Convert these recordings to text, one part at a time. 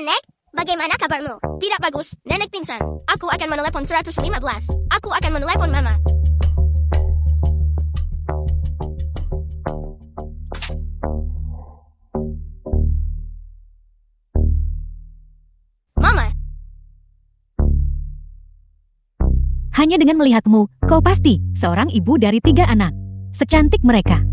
Nenek, bagaimana kabarmu? Tidak bagus, nenek pingsan. Aku akan menelepon 115. Aku akan menelepon mama. Mama, Hanya dengan melihatmu, kau pasti seorang ibu dari 3 anak. Secantik mereka.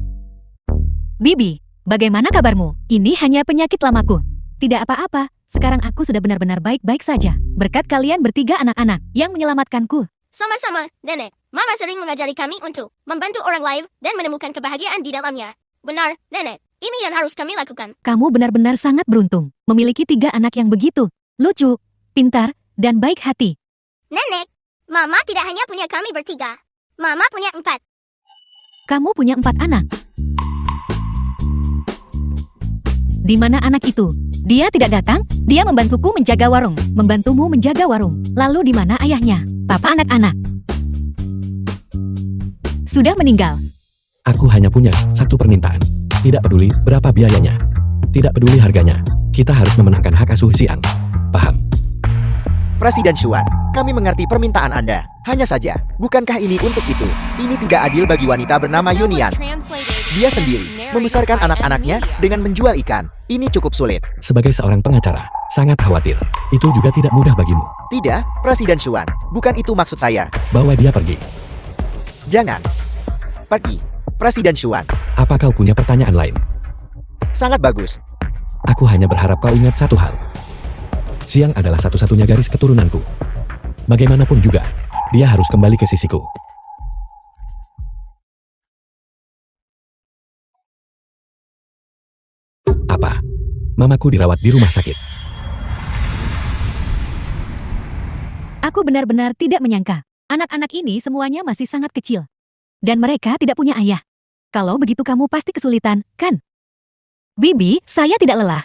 Bibi, bagaimana kabarmu? Ini hanya penyakit lamaku. Tidak apa-apa, sekarang aku sudah benar-benar baik-baik saja. Berkat kalian bertiga anak-anak yang menyelamatkanku. sama-sama, nenek. Mama sering mengajari kami untuk membantu orang lain dan menemukan kebahagiaan di dalamnya. Benar, nenek. Ini yang harus kami lakukan. Kamu benar-benar sangat beruntung, memiliki 3 anak yang begitu lucu, pintar, dan baik hati. Nenek, Mama tidak hanya punya kami bertiga. Mama punya 4. Kamu punya 4 anak. Di mana anak itu? Dia tidak datang, dia membantuku menjaga warung, membantumu menjaga warung. Lalu di mana ayahnya? Papa anak-anak sudah meninggal. Aku hanya punya satu permintaan. Tidak peduli berapa biayanya. Tidak peduli harganya. Kita harus memenangkan hak asuh Xiang. Paham? Presiden Xuan, kami mengerti permintaan Anda. Hanya saja, bukankah ini untuk itu? Ini tidak adil bagi wanita bernama Yunian. Dia sendiri membesarkan anak-anaknya dengan menjual ikan. Ini cukup sulit. Sebagai seorang pengacara, sangat khawatir. Itu juga tidak mudah bagimu. Tidak, Presiden Xuan. Bukan itu maksud saya. Bawa dia pergi. Jangan. Pergi. Presiden Xuan. Apa kau punya pertanyaan lain? Sangat bagus. Aku hanya berharap kau ingat satu hal. Xiang adalah satu-satunya garis keturunanku. Bagaimanapun juga, dia harus kembali ke sisiku. Apa? Mamaku dirawat di rumah sakit. Aku benar-benar tidak menyangka. Anak-anak ini semuanya masih sangat kecil. Dan mereka tidak punya ayah. Kalau begitu kamu pasti kesulitan, kan? Bibi, saya tidak lelah.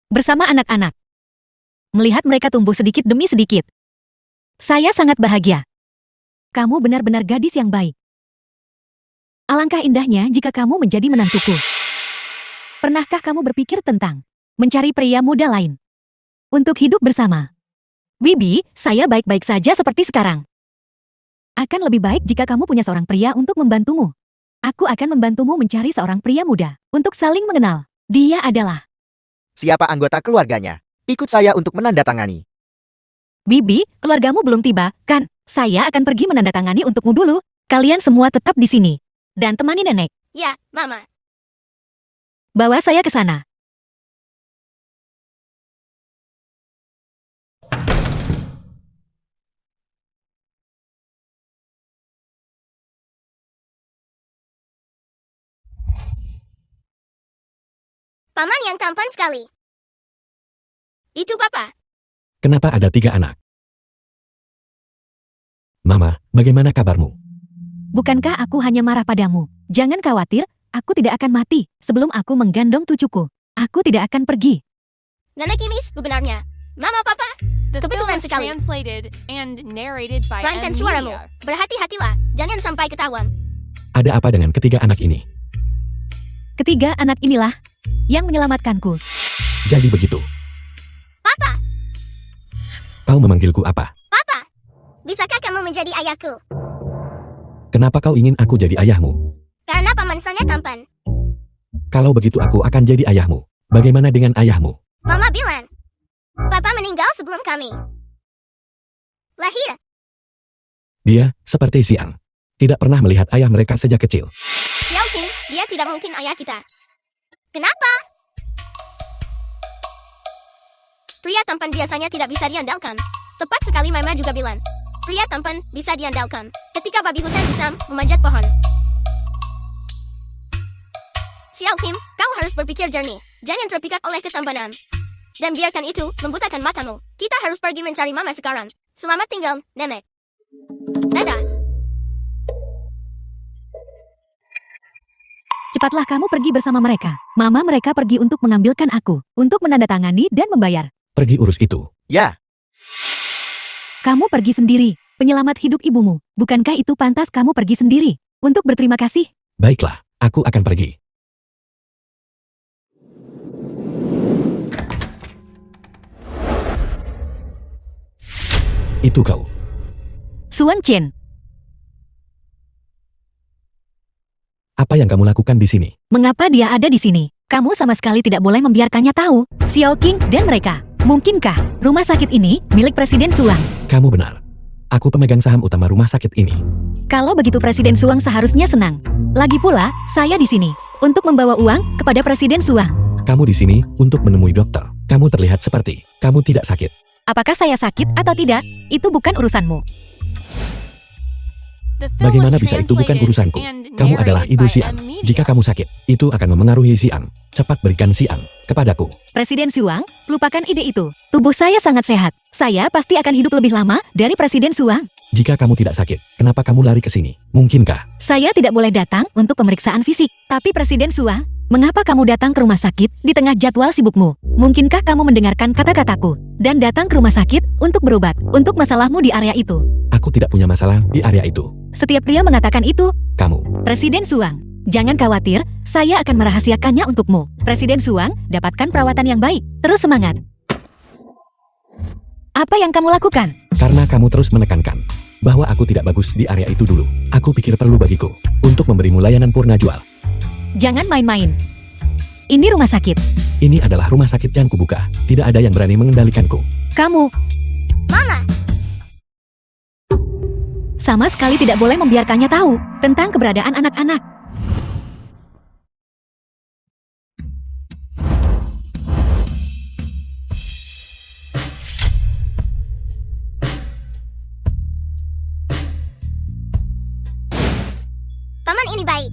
Bersama anak-anak. Melihat mereka tumbuh sedikit demi sedikit. Saya sangat bahagia. Kamu benar-benar gadis yang baik. Alangkah indahnya jika kamu menjadi menantuku. Pernahkah kamu berpikir tentang mencari pria muda lain untuk hidup bersama? Bibi, saya baik-baik saja seperti sekarang. Akan lebih baik jika kamu punya seorang pria untuk membantumu. Aku akan membantumu mencari seorang pria muda untuk saling mengenal. Dia adalah Siapa anggota keluarganya? Ikut saya untuk menandatangani. Bibi, keluargamu belum tiba, kan? Saya akan pergi menandatangani untukmu dulu. Kalian semua tetap di sini. Dan temani nenek. Ya, Mama. Bawa saya ke sana. Paman yang tampan sekali. Itu Papa. Kenapa ada 3 anak? Mama, bagaimana kabarmu? Bukankah aku hanya marah padamu? Jangan khawatir, aku tidak akan mati sebelum aku menggendong cucuku. Aku tidak akan pergi. Nenek ini sebenarnya. Mama, Papa. The film Kebetulan is sekali. translated and narrated by Pelankan M suaramu. Media. Berhati-hatilah. Jangan sampai ketahuan. Ada apa dengan ketiga anak ini? Ketiga anak inilah yang menyelamatkanku. Jadi begitu. Papa, Kau memanggilku apa? Papa. Bisakah kamu menjadi ayahku? Kenapa kau ingin aku jadi ayahmu? Karena paman sangat tampan. Kalau begitu aku akan jadi ayahmu. Bagaimana dengan ayahmu? Mama bilang, Papa meninggal sebelum kami lahir. Dia, seperti Xiang, tidak pernah melihat ayah mereka sejak kecil. Yakin, dia tidak mungkin ayah kita. Kenapa? Pria tampan biasanya tidak bisa diandalkan. Tepat sekali Mama juga bilang. Pria tampan bisa diandalkan ketika babi hutan bisa memanjat pohon. Xiao Kim, kau harus berpikir jernih. Jangan terpikat oleh ketampanan. Dan biarkan itu membutakan matamu. Kita harus pergi mencari Mama sekarang. Selamat tinggal, Nenek. Dadah. Cepatlah kamu pergi bersama mereka. Mama mereka pergi untuk mengambilkan aku, untuk menandatangani dan membayar. Pergi urus itu. Ya, Kamu pergi sendiri, penyelamat hidup ibumu. Bukankah itu pantas kamu pergi sendiri, untuk berterima kasih? Baiklah, aku akan pergi. Itu kau. Suan Chen, Apa yang kamu lakukan di sini? mengapa dia ada di sini? Kamu sama sekali tidak boleh membiarkannya tahu. Xiao Qing dan mereka. Mungkinkah rumah sakit ini milik Presiden Suang? Kamu benar. Aku pemegang saham utama rumah sakit ini. Kalau begitu Presiden Suang seharusnya senang. Lagi pula, saya di sini untuk membawa uang kepada Presiden Suang. Kamu di sini untuk menemui dokter. Kamu terlihat seperti kamu tidak sakit. Apakah saya sakit atau tidak? Itu bukan urusanmu. The film Bagaimana was bisa itu bukan translated urusanku? and Kamu adalah narrated ibu by Xian. M Media. Jika kamu sakit, itu akan memengaruhi Xian. Cepat berikan Xian kepadaku. Presiden Suang, lupakan ide itu. Tubuh saya sangat sehat. Saya pasti akan hidup lebih lama dari Presiden Suang. Jika kamu tidak sakit, kenapa kamu lari ke sini? Mungkinkah? Saya tidak boleh datang untuk pemeriksaan fisik. Tapi Presiden Suang, mengapa kamu datang ke rumah sakit di tengah jadwal sibukmu? Mungkinkah kamu mendengarkan kata-kataku dan datang ke rumah sakit untuk berobat untuk masalahmu di area itu? Aku tidak punya masalah di area itu. Setiap pria mengatakan itu. Kamu. Presiden Suang, jangan khawatir, saya akan merahasiakannya untukmu. Presiden Suang, dapatkan perawatan yang baik. Terus semangat. Apa yang kamu lakukan? Karena kamu terus menekankan bahwa aku tidak bagus di area itu dulu. Aku pikir perlu bagiku untuk memberimu layanan purna jual. Jangan main-main. Ini rumah sakit. Ini adalah rumah sakit yang kubuka. Tidak ada yang berani mengendalikanku. Kamu Mama, sama sekali tidak boleh membiarkannya tahu tentang keberadaan anak-anak. paman ini baik.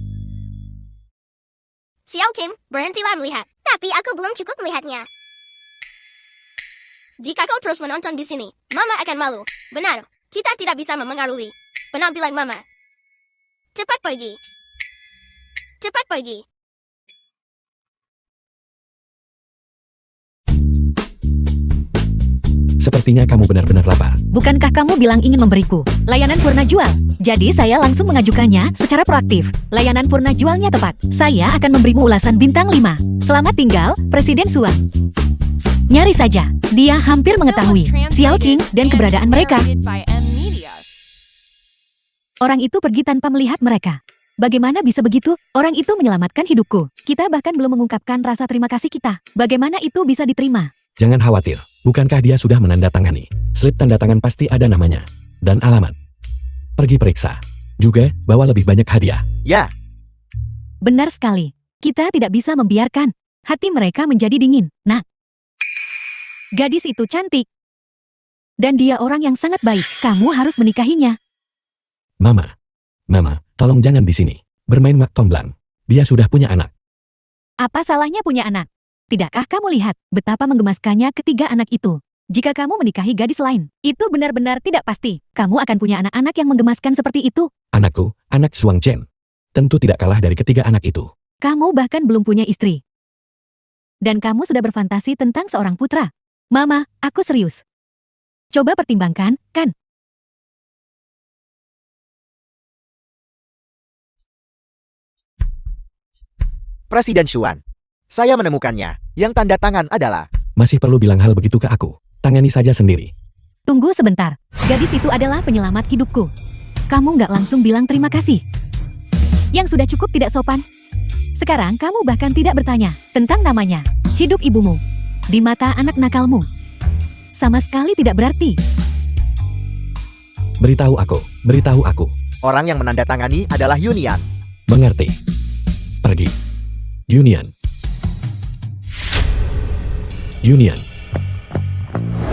Xiao Kim, berhentilah melihat. Tapi aku belum cukup melihatnya. Jika kau terus menonton di sini, Mama akan malu. Benar, kita tidak bisa memengaruhi penampilan Mama. Cepat pergi. Cepat pergi. Sepertinya kamu benar-benar lapar. Bukankah kamu bilang ingin memberiku layanan purna jual? Jadi saya langsung mengajukannya secara proaktif. Layanan purna jualnya tepat. Saya akan memberimu ulasan bintang 5. Selamat tinggal, Presiden Suang. Nyari saja, dia hampir mengetahui Xiao Qing dan keberadaan mereka. Narrated by M Media. Orang itu pergi tanpa melihat mereka. Bagaimana bisa begitu? Orang itu menyelamatkan hidupku. Kita bahkan belum mengungkapkan rasa terima kasih kita. Bagaimana itu bisa diterima? Jangan khawatir. Bukankah dia sudah menandatangani? Slip tanda tangan pasti ada namanya dan alamat. Pergi periksa. Juga, bawa lebih banyak hadiah. Ya, Benar sekali. Kita tidak bisa membiarkan hati mereka menjadi dingin. Nah, gadis itu cantik. Dan dia orang yang sangat baik. Kamu harus menikahinya. Mama. Mama, tolong jangan di sini. Bermain mak tomblang. Dia sudah punya anak. Apa salahnya punya anak? Tidakkah kamu lihat betapa menggemaskannya ketiga anak itu? Jika kamu menikahi gadis lain, itu benar-benar tidak pasti. Kamu akan punya anak-anak yang menggemaskan seperti itu. Anakku, anak Suang Chen. Tentu tidak kalah dari ketiga anak itu. Kamu bahkan belum punya istri. Dan kamu sudah berfantasi tentang seorang putra. Mama, aku serius. Coba pertimbangkan, kan? Presiden Xuan. Saya menemukannya. Yang tanda tangan adalah Masih perlu bilang hal begitu ke aku. Tangani saja sendiri. Tunggu sebentar. Gadis itu adalah penyelamat hidupku. Kamu nggak langsung bilang terima kasih. Yang sudah cukup tidak sopan. Sekarang kamu bahkan tidak bertanya tentang namanya. Hidup ibumu. Di mata anak nakalmu. Sama sekali tidak berarti. Beritahu aku. orang yang menandatangani adalah Yunian. Mengerti. Pergi. Union. Union.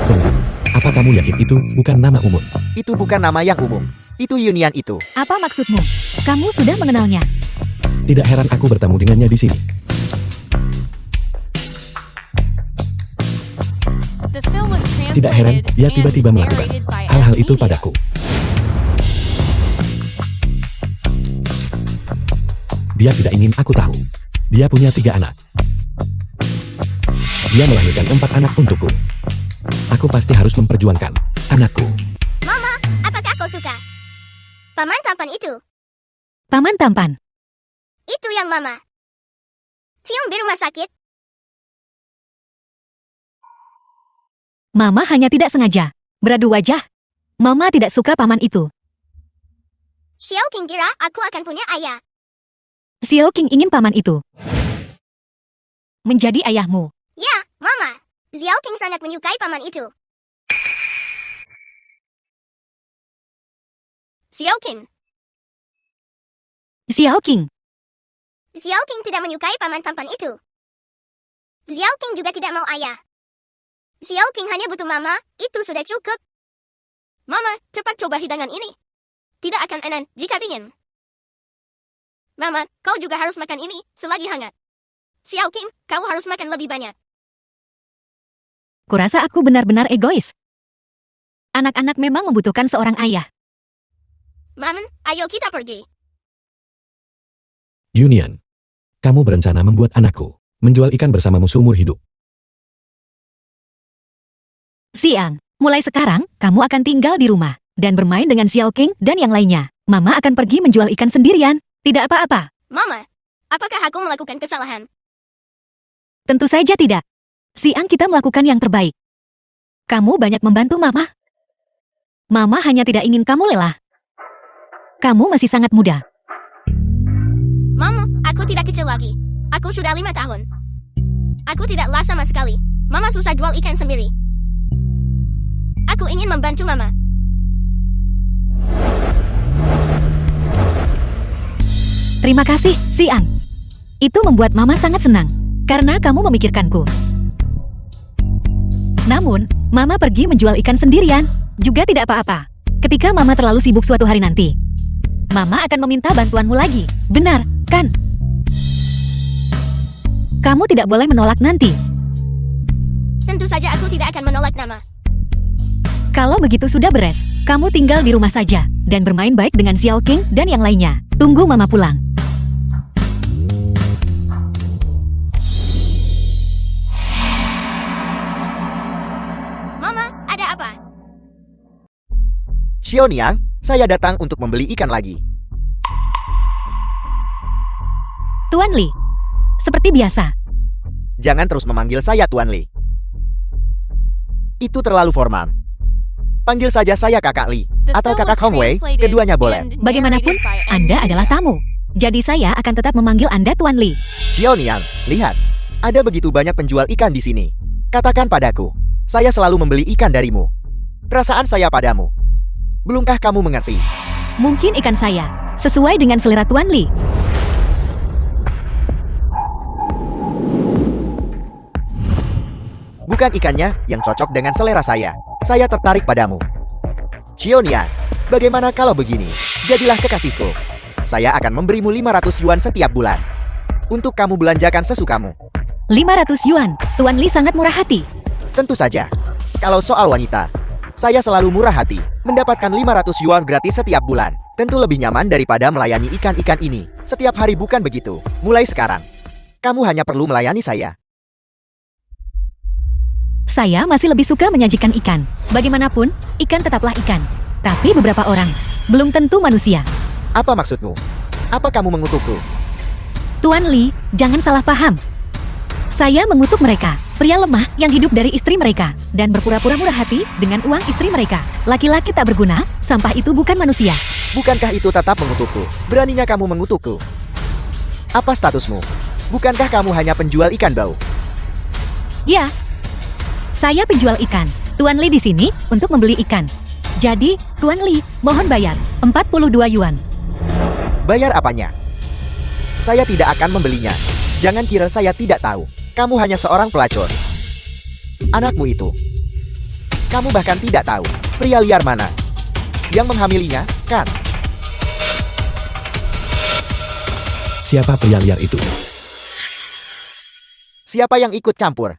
Tunggu. Apa kamu yakin itu bukan nama umum? Itu bukan nama yang umum. Itu Yunian itu. Apa maksudmu? Kamu sudah mengenalnya. Tidak heran aku bertemu dengannya di sini. The film was Tidak heran translated dia and tiba-tiba melakukan narrated by hal-hal M itu Media. padaku. Dia tidak ingin aku tahu. Dia punya 3 anak. Dia melahirkan 4 anak untukku. Aku pasti harus memperjuangkan anakku. Mama, apakah kau suka? Paman tampan itu. Paman tampan. Itu yang Mama. Cium di rumah sakit. Mama hanya tidak sengaja beradu wajah. Mama tidak suka paman itu. Xiao King kira aku akan punya ayah. Xiao King ingin paman itu menjadi ayahmu. Ya, Mama. Xiao King sangat menyukai paman itu. Xiao King. Xiao King. Xiao King tidak menyukai paman tampan itu. Xiao King juga tidak mau ayah. Xiao King hanya butuh mama, itu sudah cukup. Mama, cepat coba hidangan ini. Tidak akan enak jika dingin. Mama, kau juga harus makan ini selagi hangat. Xiao King, kau harus makan lebih banyak. Kurasa aku benar-benar egois. Anak-anak memang membutuhkan seorang ayah. Maman, ayo kita pergi. Yunian, kamu berencana membuat anakku menjual ikan bersamamu seumur hidup. Siang, mulai sekarang kamu akan tinggal di rumah dan bermain dengan Xiao King dan yang lainnya. Mama akan pergi menjual ikan sendirian. Tidak apa-apa. Mama, apakah aku melakukan kesalahan? Tentu saja tidak. Siang kita melakukan yang terbaik. Kamu banyak membantu Mama. Mama hanya tidak ingin kamu lelah. Kamu masih sangat muda. Mama, aku tidak kecil lagi. Aku sudah 5 tahun. Aku tidak lelah sama sekali. Mama susah jual ikan sendiri. Aku ingin membantu Mama. Terima kasih, Siang. Itu membuat Mama sangat senang, karena kamu memikirkanku. Namun, Mama pergi menjual ikan sendirian, juga tidak apa-apa. Ketika Mama terlalu sibuk suatu hari nanti, Mama akan meminta bantuanmu lagi. Benar, kan? Kamu tidak boleh menolak nanti. Tentu saja aku tidak akan menolak Mama. Kalau begitu sudah beres, kamu tinggal di rumah saja dan bermain baik dengan Xiao King dan yang lainnya. Tunggu Mama pulang. Mama, ada apa? Xiaoniang, saya datang untuk membeli ikan lagi. Tuan Li, seperti biasa. Jangan terus memanggil saya Tuan Li. Itu terlalu formal. Panggil saja saya Kakak Li atau Kakak Hong Wei, keduanya boleh. Bagaimanapun, Anda adalah tamu. Jadi saya akan tetap memanggil Anda Tuan Li. Xiaoniang, lihat. Ada begitu banyak penjual ikan di sini. Katakan padaku, saya selalu membeli ikan darimu. Perasaan saya padamu. Belumkah kamu mengerti? Mungkin ikan saya sesuai dengan selera Tuan Li. Bukan ikannya yang cocok dengan selera saya. Saya tertarik padamu. Xiaoniang, bagaimana kalau begini? Jadilah kekasihku. Saya akan memberimu 500 yuan setiap bulan. Untuk kamu belanjakan sesukamu. 500 yuan, Tuan Li sangat murah hati. Tentu saja. Kalau soal wanita, saya selalu murah hati. Mendapatkan 500 yuan gratis setiap bulan. Tentu lebih nyaman daripada melayani ikan-ikan ini. Setiap hari bukan begitu. Mulai sekarang, kamu hanya perlu melayani saya. Saya masih lebih suka menyajikan ikan. Bagaimanapun, ikan tetaplah ikan. Tapi beberapa orang, belum tentu manusia. Apa maksudmu? Apa kamu mengutukku? Tuan Li, jangan salah paham. Saya mengutuk mereka, pria lemah yang hidup dari istri mereka, dan berpura-pura murah hati dengan uang istri mereka. Laki-laki tak berguna, sampah itu bukan manusia. Bukankah itu tetap mengutukku? Beraninya kamu mengutukku? Apa statusmu? Bukankah kamu hanya penjual ikan bau? Ya, saya penjual ikan. Tuan Li di sini untuk membeli ikan. Jadi, Tuan Li, mohon bayar 42 yuan. Bayar apanya? Saya tidak akan membelinya. Jangan kira saya tidak tahu. Kamu hanya seorang pelacur. Anakmu itu. Kamu bahkan tidak tahu pria liar mana yang menghamilinya, kan? Siapa pria liar itu? Siapa yang ikut campur?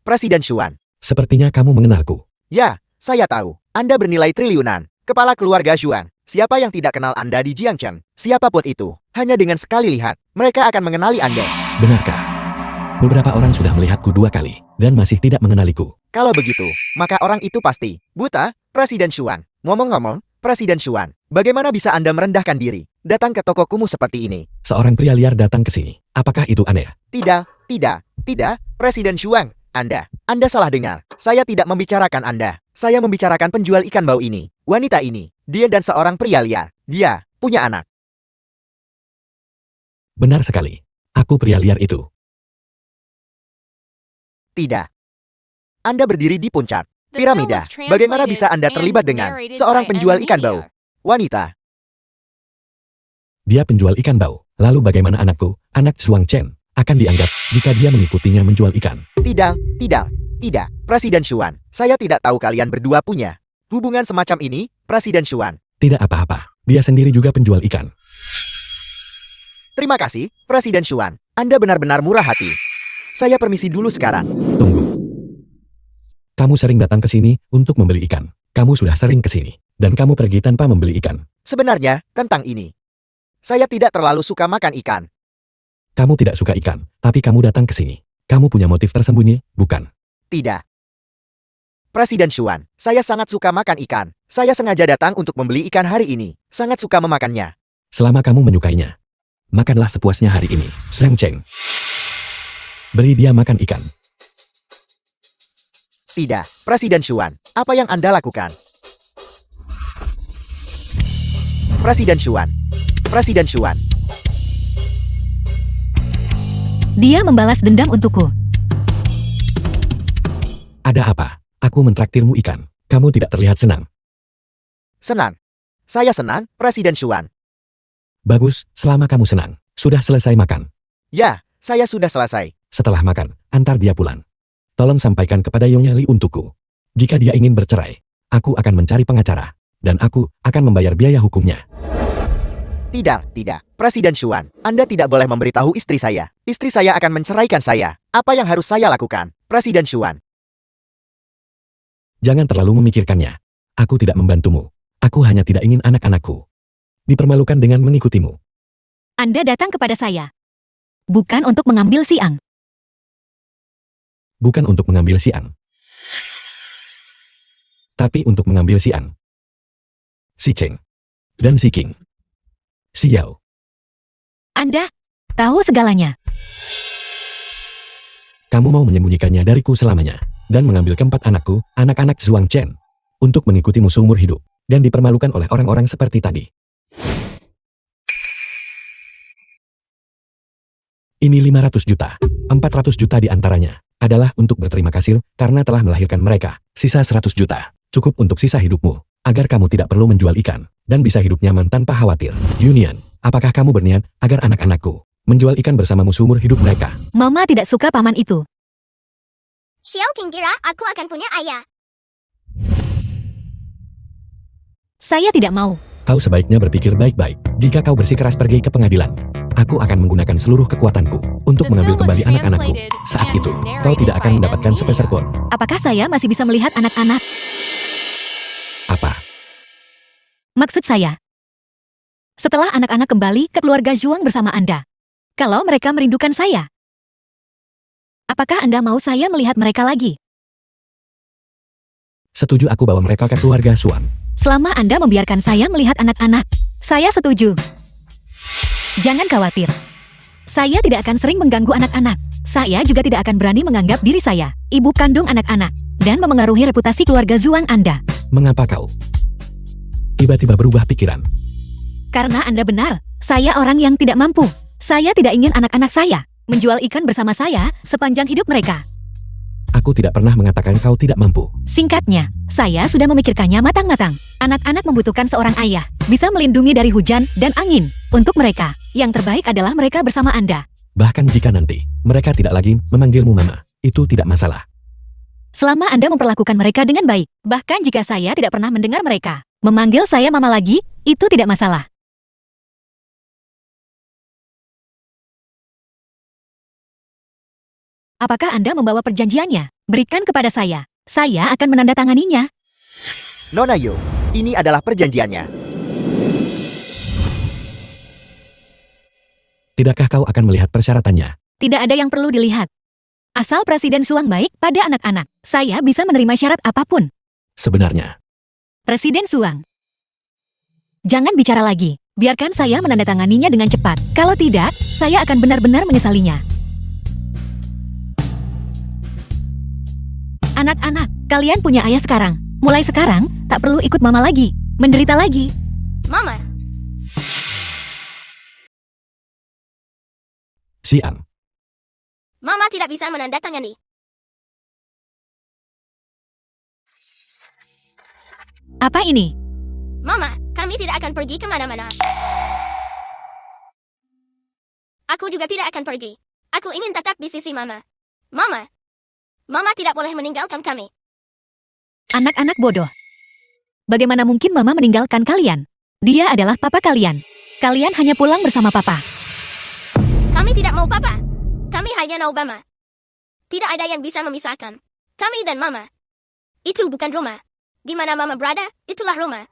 Presiden Xuan. Sepertinya kamu mengenalku. Ya, saya tahu. Anda bernilai triliunan. Kepala keluarga Xuan. Siapa yang tidak kenal Anda di Jiangcheng? Siapapun itu, hanya dengan sekali lihat, mereka akan mengenali Anda. Benarkah? Beberapa orang sudah melihatku 2 kali, dan masih tidak mengenaliku. Kalau begitu, maka orang itu pasti buta, Presiden Xuan. Ngomong-ngomong, Presiden Xuan, bagaimana bisa Anda merendahkan diri, datang ke toko kumuh seperti ini? Seorang pria liar datang ke sini. Apakah itu aneh? Tidak, Presiden Xuan, Anda salah dengar. Saya tidak membicarakan Anda. Saya membicarakan penjual ikan bau ini. Wanita ini, dia dan seorang pria liar. Dia punya anak. Benar sekali. Aku pria liar itu. Tidak. Anda berdiri di puncak The film piramida. was Bagaimana translated bisa Anda terlibat and dengan narrated seorang by penjual ikan Media. bau? Wanita. Dia penjual ikan bau. Lalu bagaimana anakku, anak Zhuang Chen, akan dianggap jika dia mengikutinya menjual ikan? Tidak. Presiden Xuan, saya tidak tahu kalian berdua punya hubungan semacam ini, Presiden Xuan. Tidak apa-apa. Dia sendiri juga penjual ikan. Terima kasih, Presiden Xuan. Anda benar-benar murah hati. Saya permisi dulu sekarang. Tunggu. Kamu sering datang ke sini untuk membeli ikan. Kamu sudah sering ke sini. Dan kamu pergi tanpa membeli ikan. Sebenarnya, tentang ini. Saya tidak terlalu suka makan ikan. Kamu tidak suka ikan, tapi kamu datang ke sini. Kamu punya motif tersembunyi, bukan? Tidak. Presiden Xuan, saya sangat suka makan ikan. Saya sengaja datang untuk membeli ikan hari ini. Sangat suka memakannya. Selama kamu menyukainya, makanlah sepuasnya hari ini, Zhang Cheng. Beri dia makan ikan. Tidak, Presiden Xuan, apa yang Anda lakukan? Presiden Xuan. Dia membalas dendam untukku. Ada apa? Aku mentraktirmu ikan. Kamu tidak terlihat senang. Senang. Saya senang, Presiden Xuan. Bagus, selama kamu senang. Sudah selesai makan. Ya, saya sudah selesai. Setelah makan, antar dia pulang. Tolong sampaikan kepada Yonya Li untukku. Jika dia ingin bercerai, aku akan mencari pengacara. Dan aku akan membayar biaya hukumnya. Tidak. Presiden Xuan, Anda tidak boleh memberitahu istri saya. Istri saya akan menceraikan saya. Apa yang harus saya lakukan, Presiden Xuan? Jangan terlalu memikirkannya. Aku tidak membantumu. Aku hanya tidak ingin anak-anakku dipermalukan dengan mengikutimu. Anda datang kepada saya. Bukan untuk mengambil siang. Bukan untuk mengambil siang. Tapi untuk mengambil siang. Si Cheng. Dan si King. Si Yao. Anda tahu segalanya. Kamu mau menyembunyikannya dariku selamanya. Dan mengambil keempat anakku, anak-anak Zhuang Chen. Untuk mengikutimu seumur hidup. Dan dipermalukan oleh orang-orang seperti tadi. Ini 500 juta. 400 juta di antaranya adalah untuk berterima kasih karena telah melahirkan mereka. Sisa 100 juta. Cukup untuk sisa hidupmu. Agar kamu tidak perlu menjual ikan. Dan bisa hidup nyaman tanpa khawatir. Union, apakah kamu berniat agar anak-anakku menjual ikan bersamamu seumur hidup mereka? Mama tidak suka paman itu. Xiao King kira aku akan punya ayah. Saya tidak mau. Kau sebaiknya berpikir baik-baik. Jika kau bersikeras pergi ke pengadilan, aku akan menggunakan seluruh kekuatanku untuk The mengambil film was kembali anak-anakku. translated Saat and itu, kau narrated tidak akan by mendapatkan Media. sepeser pun. Apakah saya masih bisa melihat anak-anak? Apa? Maksud saya, setelah anak-anak kembali ke keluarga Zhuang bersama Anda, kalau mereka merindukan saya, apakah Anda mau saya melihat mereka lagi? Setuju aku bawa mereka ke keluarga Suam. Selama Anda membiarkan saya melihat anak-anak, saya setuju. Jangan khawatir. Saya tidak akan sering mengganggu anak-anak. Saya juga tidak akan berani menganggap diri saya ibu kandung anak-anak dan memengaruhi reputasi keluarga Zhuang Anda. Mengapa kau tiba-tiba berubah pikiran? Karena Anda benar, saya orang yang tidak mampu. Saya tidak ingin anak-anak saya menjual ikan bersama saya sepanjang hidup mereka. Aku tidak pernah mengatakan kau tidak mampu. Singkatnya, saya sudah memikirkannya matang-matang. Anak-anak membutuhkan seorang ayah, bisa melindungi dari hujan dan angin. Untuk mereka, yang terbaik adalah mereka bersama Anda. Bahkan jika nanti mereka tidak lagi memanggilmu mama, itu tidak masalah. Selama Anda memperlakukan mereka dengan baik, bahkan jika saya tidak pernah mendengar mereka memanggil saya mama lagi, itu tidak masalah. Apakah Anda membawa perjanjiannya? Berikan kepada saya. Saya akan menandatanganinya. Nona Yu, ini adalah perjanjiannya. Tidakkah kau akan melihat persyaratannya? Tidak ada yang perlu dilihat. Asal Presiden Zhuang baik pada anak-anak, saya bisa menerima syarat apapun. Sebenarnya, Presiden Zhuang, Jangan bicara lagi. Biarkan saya menandatanganinya dengan cepat. Kalau tidak, saya akan benar-benar menyesalinya. Anak-anak, kalian punya ayah sekarang. Mulai sekarang, tak perlu ikut mama lagi. Menderita lagi. Mama, Sian. Mama tidak bisa menandatangani. Apa ini? Mama, kami tidak akan pergi kemana-mana. Aku juga tidak akan pergi. Aku ingin tetap di sisi Mama. Mama, Mama tidak boleh meninggalkan kami. Anak-anak bodoh. Bagaimana mungkin mama meninggalkan kalian? Dia adalah papa kalian. Kalian hanya pulang bersama papa. Kami tidak mau Papa. Kami hanya mau Mama. Tidak ada yang bisa memisahkan kami dan Mama. Itu bukan rumah. Di mana Mama berada, itulah rumah.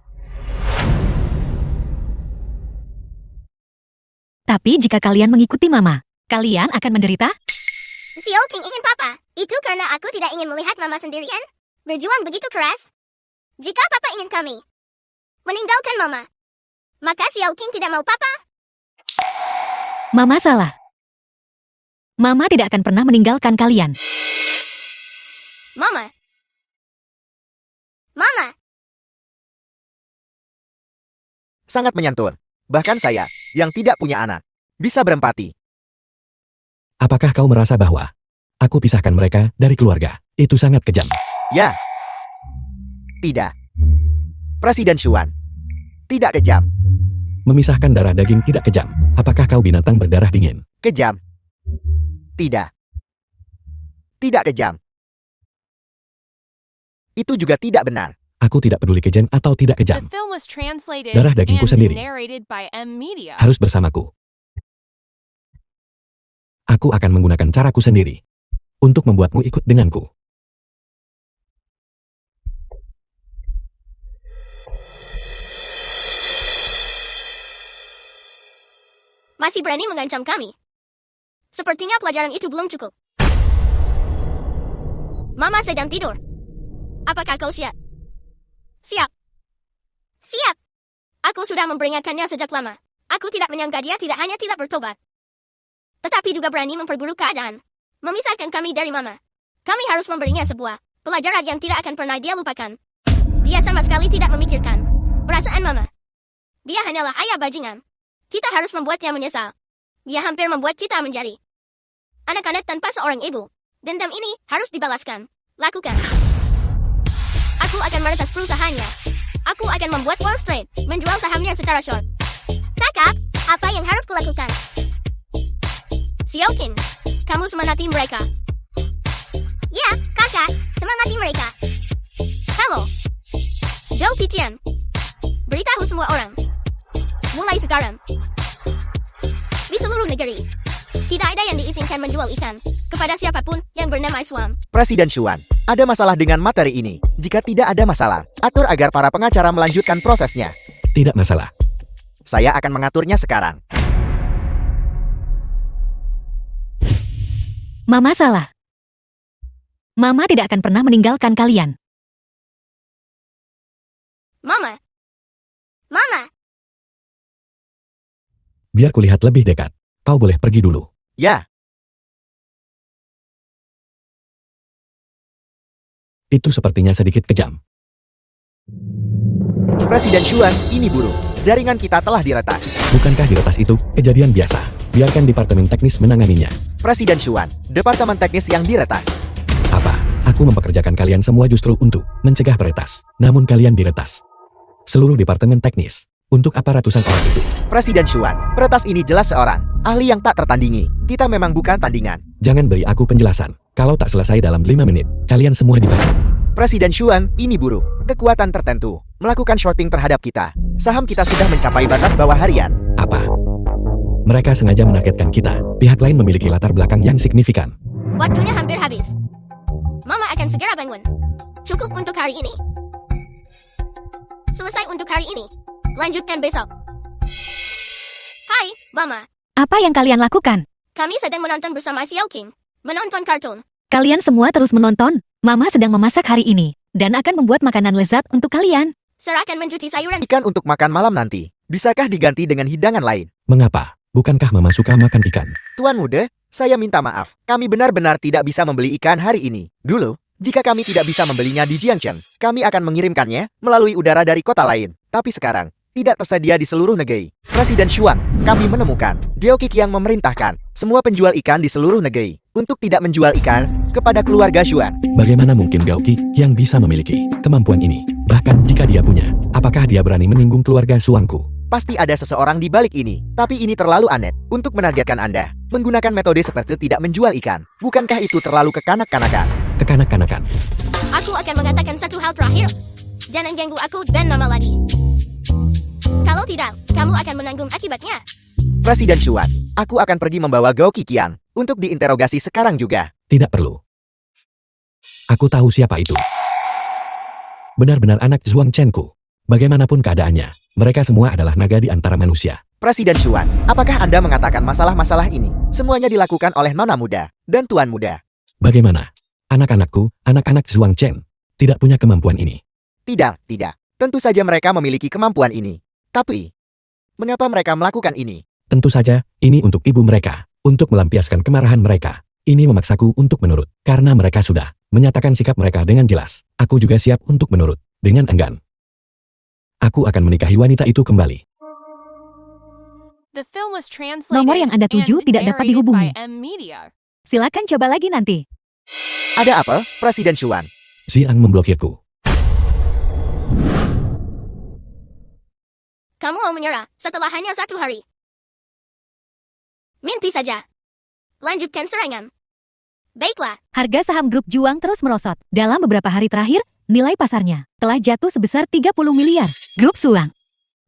Tapi jika kalian mengikuti mama, kalian akan menderita? Xiaoqing ingin Papa. Itu karena aku tidak ingin melihat Mama sendirian. Berjuang begitu keras. Jika Papa ingin kami meninggalkan Mama, maka Xiaoqing tidak mau Papa. Mama salah. Mama tidak akan pernah meninggalkan kalian. Mama. Mama. Sangat menyantun. Bahkan saya, yang tidak punya anak, bisa berempati. Apakah kau merasa bahwa aku pisahkan mereka dari keluarga? Itu sangat kejam. Ya. Tidak. Presiden Xuan. Tidak kejam. Memisahkan darah daging tidak kejam. Apakah kau binatang berdarah dingin? Kejam. Tidak. Tidak kejam. Itu juga tidak benar. Aku tidak peduli kejam atau tidak The kejam. film was translated Darah dagingku and sendiri. narrated by M Media. Harus bersamaku. Aku akan menggunakan caraku sendiri untuk membuatmu ikut denganku. Masih berani mengancam kami. Sepertinya pelajaran itu belum cukup. Mama sedang tidur. Apakah kau siap? Siap. Siap. Aku sudah memperingatkannya sejak lama. Aku tidak menyangka dia tidak hanya tidak bertobat, tetapi juga berani memperburuk keadaan. Memisahkan kami dari Mama. Kami harus memberinya sebuah pelajaran yang tidak akan pernah dia lupakan. Dia sama sekali tidak memikirkan perasaan Mama. Dia hanyalah ayah bajingan. Kita harus membuatnya menyesal. Dia hampir membuat kita menjadi anak-anak tanpa seorang ibu. Dendam ini harus dibalaskan. Lakukan. Aku akan meretas perusahaannya. Aku akan membuat Wall Street menjual sahamnya secara short. Kakak, apa yang harus kulakukan? Xiaoqing, kamu semangati mereka. Ya, kakak, semangati mereka. Halo. Zhou Titian. Beritahu semua orang. Mulai sekarang. Di seluruh negeri, tidak ada yang diizinkan menjual ikan kepada siapapun yang bernama Iswam. Presiden Xuan, ada masalah dengan materi ini. Jika tidak ada masalah, atur agar para pengacara melanjutkan prosesnya. Tidak masalah. Saya akan mengaturnya sekarang. Mama salah. Mama tidak akan pernah meninggalkan kalian. Mama. Mama. Biar kulihat lebih dekat. Kau boleh pergi dulu. Ya, Itu sepertinya sedikit kejam. Presiden Xuan, ini buruk. Jaringan kita telah diretas. Bukankah diretas itu kejadian biasa? Biarkan departemen teknis menanganinya. Presiden Xuan, departemen teknis yang diretas. Apa? Aku mempekerjakan kalian semua justru untuk mencegah peretas. Namun kalian diretas. Seluruh departemen teknis. Untuk apa ratusan orang itu? Presiden Xuan, peretas ini jelas seorang ahli yang tak tertandingi. Kita memang bukan tandingan. Jangan beri aku penjelasan. Kalau tak selesai dalam 5 menit, kalian semua dipecat. Presiden Xuan, ini buruk. Kekuatan tertentu melakukan shorting terhadap kita. Saham kita sudah mencapai batas bawah harian. Apa? Mereka sengaja menargetkan kita. Pihak lain memiliki latar belakang yang signifikan. Waktunya hampir habis. Mama akan segera bangun. Cukup untuk hari ini. Selesai untuk hari ini. Lanjutkan besok. Hai, Mama. Apa yang kalian lakukan? Kami sedang menonton bersama Xiaoqing. Menonton kartun. Kalian semua terus menonton. Mama sedang memasak hari ini dan akan membuat makanan lezat untuk kalian. Serahkan mencuci sayuran. Ikan untuk makan malam nanti. Bisakah diganti dengan hidangan lain? Mengapa? Bukankah Mama suka makan ikan? Tuan muda, saya minta maaf. Kami benar-benar tidak bisa membeli ikan hari ini. Dulu, jika kami tidak bisa membelinya di Jiangchen, kami akan mengirimkannya melalui udara dari kota lain. Tapi sekarang, tidak tersedia di seluruh negeri. Presiden Xuan, kami menemukan Geokik yang memerintahkan semua penjual ikan di seluruh negeri untuk tidak menjual ikan kepada keluarga Xuan. Bagaimana mungkin Gaoki yang bisa memiliki kemampuan ini? Bahkan jika dia punya, apakah dia berani menyinggung keluarga Suangku? Pasti ada seseorang di balik ini, tapi ini terlalu aneh untuk menargetkan Anda. Menggunakan metode seperti tidak menjual ikan. Bukankah itu terlalu kekanak-kanakan? Kekanak-kanakan. Aku akan mengatakan satu hal terakhir. Jangan ganggu aku dan Mama lagi. Kalau tidak, kamu akan menanggung akibatnya. Presiden Xuan, aku akan pergi membawa Gao Qiqian untuk diinterogasi sekarang juga. Tidak perlu. Aku tahu siapa itu. Benar-benar anak Zhuang Chenku. Bagaimanapun keadaannya, mereka semua adalah naga di antara manusia. Presiden Xuan, apakah Anda mengatakan masalah-masalah ini semuanya dilakukan oleh nona muda dan tuan muda? Bagaimana? Anak-anakku, anak-anak Zhuang Chen, tidak punya kemampuan ini. Tidak, tidak. Tentu saja mereka memiliki kemampuan ini. Tapi, mengapa mereka melakukan ini? Tentu saja, ini untuk ibu mereka, untuk melampiaskan kemarahan mereka. Ini memaksaku untuk menurut, karena mereka sudah menyatakan sikap mereka dengan jelas. Aku juga siap untuk menurut, dengan enggan. Aku akan menikahi wanita itu kembali. The film was translated Nomor yang Anda tuju and tidak dapat narrated dihubungi. by M Media. Silakan coba lagi nanti. Ada apa, Presiden Xuan? Xiang memblokirku. Kamu mau menyerah setelah hanya 1 hari. Mimpi saja. Lanjutkan serangan. Baiklah, Harga saham grup Juang terus merosot. Dalam beberapa hari terakhir, nilai pasarnya telah jatuh sebesar 30 miliar. Grup Suang.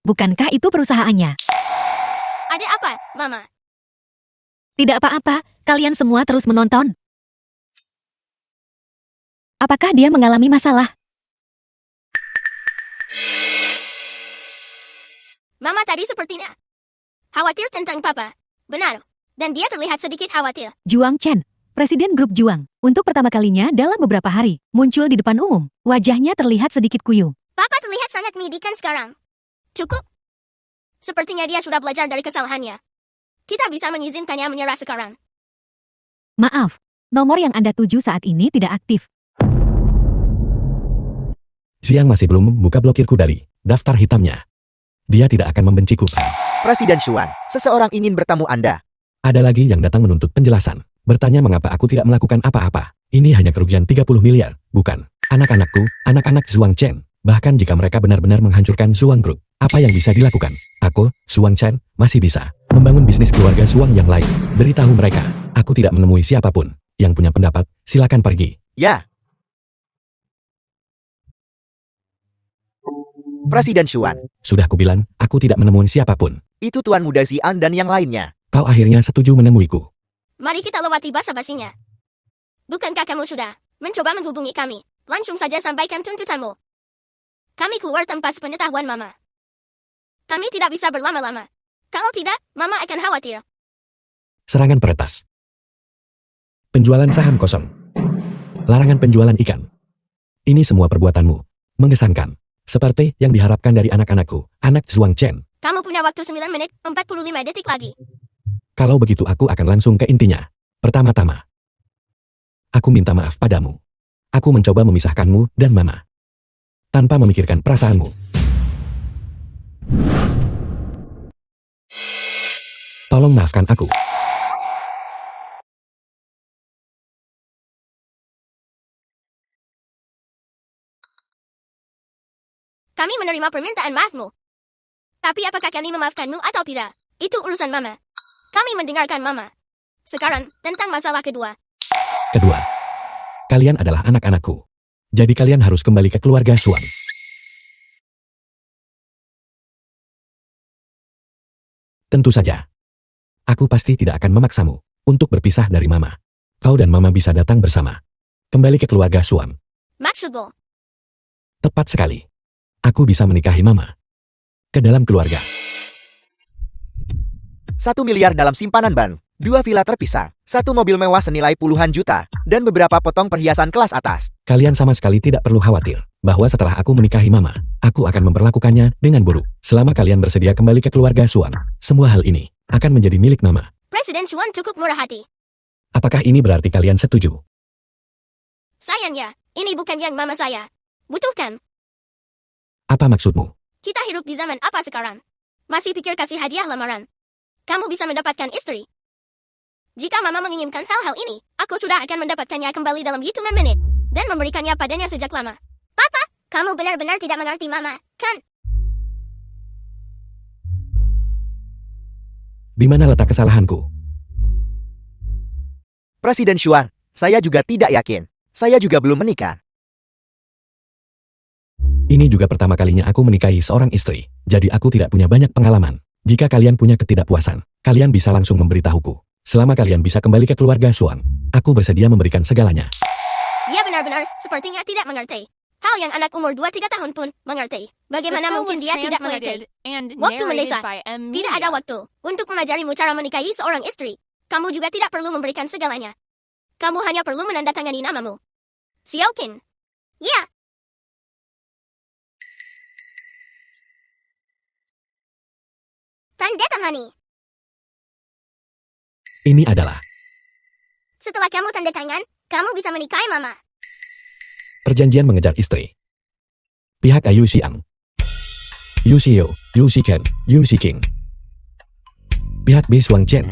Bukankah itu perusahaannya? ada apa, Mama? Tidak apa-apa, kalian semua terus menonton. Apakah dia mengalami masalah? Mama tadi sepertinya khawatir tentang Papa. Benar. Dan dia terlihat sedikit khawatir. Juang Chen, Presiden grup Juang, untuk pertama kalinya dalam beberapa hari, muncul di depan umum. Wajahnya terlihat sedikit kuyu. Papa terlihat sangat menyedihkan sekarang. Cukup. Sepertinya dia sudah belajar dari kesalahannya. Kita bisa mengizinkannya menyerah sekarang. Maaf, nomor yang Anda tuju saat ini tidak aktif. Xiang masih belum membuka blokirku dari daftar hitamnya. Dia tidak akan membenciku. Presiden Xuan, seseorang ingin bertemu Anda. Ada lagi yang datang menuntut penjelasan. Bertanya mengapa aku tidak melakukan apa-apa. Ini hanya kerugian 30 miliar, bukan? Anak-anakku, anak-anak Zhuang Chen. Bahkan jika mereka benar-benar menghancurkan Zhuang Group, apa yang bisa dilakukan? Aku, Zhuang Chen, masih bisa membangun bisnis keluarga Zhuang yang lain. Beritahu mereka, aku tidak menemui siapapun. Yang punya pendapat, silakan pergi. Ya. Presiden Xuan, Sudah kubilang, aku tidak menemui siapapun. itu Tuan Muda Xian dan yang lainnya. Kau akhirnya setuju menemuiku. Mari kita lewati basa-basinya. Bukankah kamu sudah mencoba menghubungi kami? Langsung saja sampaikan tuntutanmu. Kami keluar tanpa sepengetahuan Mama. Kami tidak bisa berlama-lama. Kalau tidak, Mama akan khawatir. Serangan peretas. Penjualan saham kosong. Larangan penjualan ikan. Ini semua perbuatanmu. Mengesankan. Seperti yang diharapkan dari anak-anakku, anak Zhuang Chen. Kamu punya waktu 9 menit 45 detik lagi. Kalau begitu aku akan langsung ke intinya. Pertama-tama, aku minta maaf padamu. Aku mencoba memisahkanmu dan Mama. Tanpa memikirkan perasaanmu. Tolong maafkan aku. Kami menerima permintaan maafmu. Tapi apakah kami memaafkanmu atau tidak? Itu urusan Mama. Kami mendengarkan Mama. Sekarang, tentang masalah kedua. Kedua, kalian adalah anak-anakku. Jadi kalian harus kembali ke keluarga Xuan. Tentu saja. Aku pasti tidak akan memaksamu untuk berpisah dari Mama. Kau dan Mama bisa datang bersama. Kembali ke keluarga Xuan. Maksudmu? Tepat sekali. Aku bisa menikahi Mama. Ke dalam keluarga. 1 miliar dalam simpanan bank, 2 villa terpisah, 1 mobil mewah senilai puluhan juta, dan beberapa potong perhiasan kelas atas. Kalian sama sekali tidak perlu khawatir. bahwa setelah aku menikahi Mama, aku akan memperlakukannya dengan buruk. Selama kalian bersedia kembali ke keluarga Xuan, semua hal ini akan menjadi milik Mama. Presiden Xuan cukup murah hati. Apakah ini berarti kalian setuju? Sayangnya, ini bukan yang mama saya butuhkan. Apa maksudmu? Kita hidup di zaman apa sekarang? Masih pikir kasih hadiah lamaran? Kamu bisa mendapatkan istri. Jika mama menginginkan hal-hal ini, aku sudah akan mendapatkannya kembali dalam hitungan menit, dan memberikannya padanya sejak lama. Papa, kamu benar-benar tidak mengerti mama, kan? Di mana letak kesalahanku? Presiden Xuan, saya juga tidak yakin. Saya juga belum menikah. Ini juga pertama kalinya aku menikahi seorang istri, jadi aku tidak punya banyak pengalaman. Jika kalian punya ketidakpuasan, kalian bisa langsung memberitahuku. Selama kalian bisa kembali ke keluarga Xuan, aku bersedia memberikan segalanya. Dia benar-benar sepertinya tidak mengerti. Hal yang anak umur 2-3 tahun pun mengerti. The Bagaimana film mungkin was dia tidak mengerti? translated and Waktu mendesa. narrated by M. Tidak ada waktu untuk mengajarimu cara menikahi seorang istri. Kamu juga tidak perlu memberikan segalanya. Kamu hanya perlu menandatangani namamu. Xiaoqin. Ya. Tanda tangani. Ini adalah Setelah kamu tanda tangan, kamu bisa menikahi mama. perjanjian mengejar istri. Pihak A Yu Xiang, Yu Xiu, Yu Xiken, Yu Xiking. Pihak B Xuang Chen.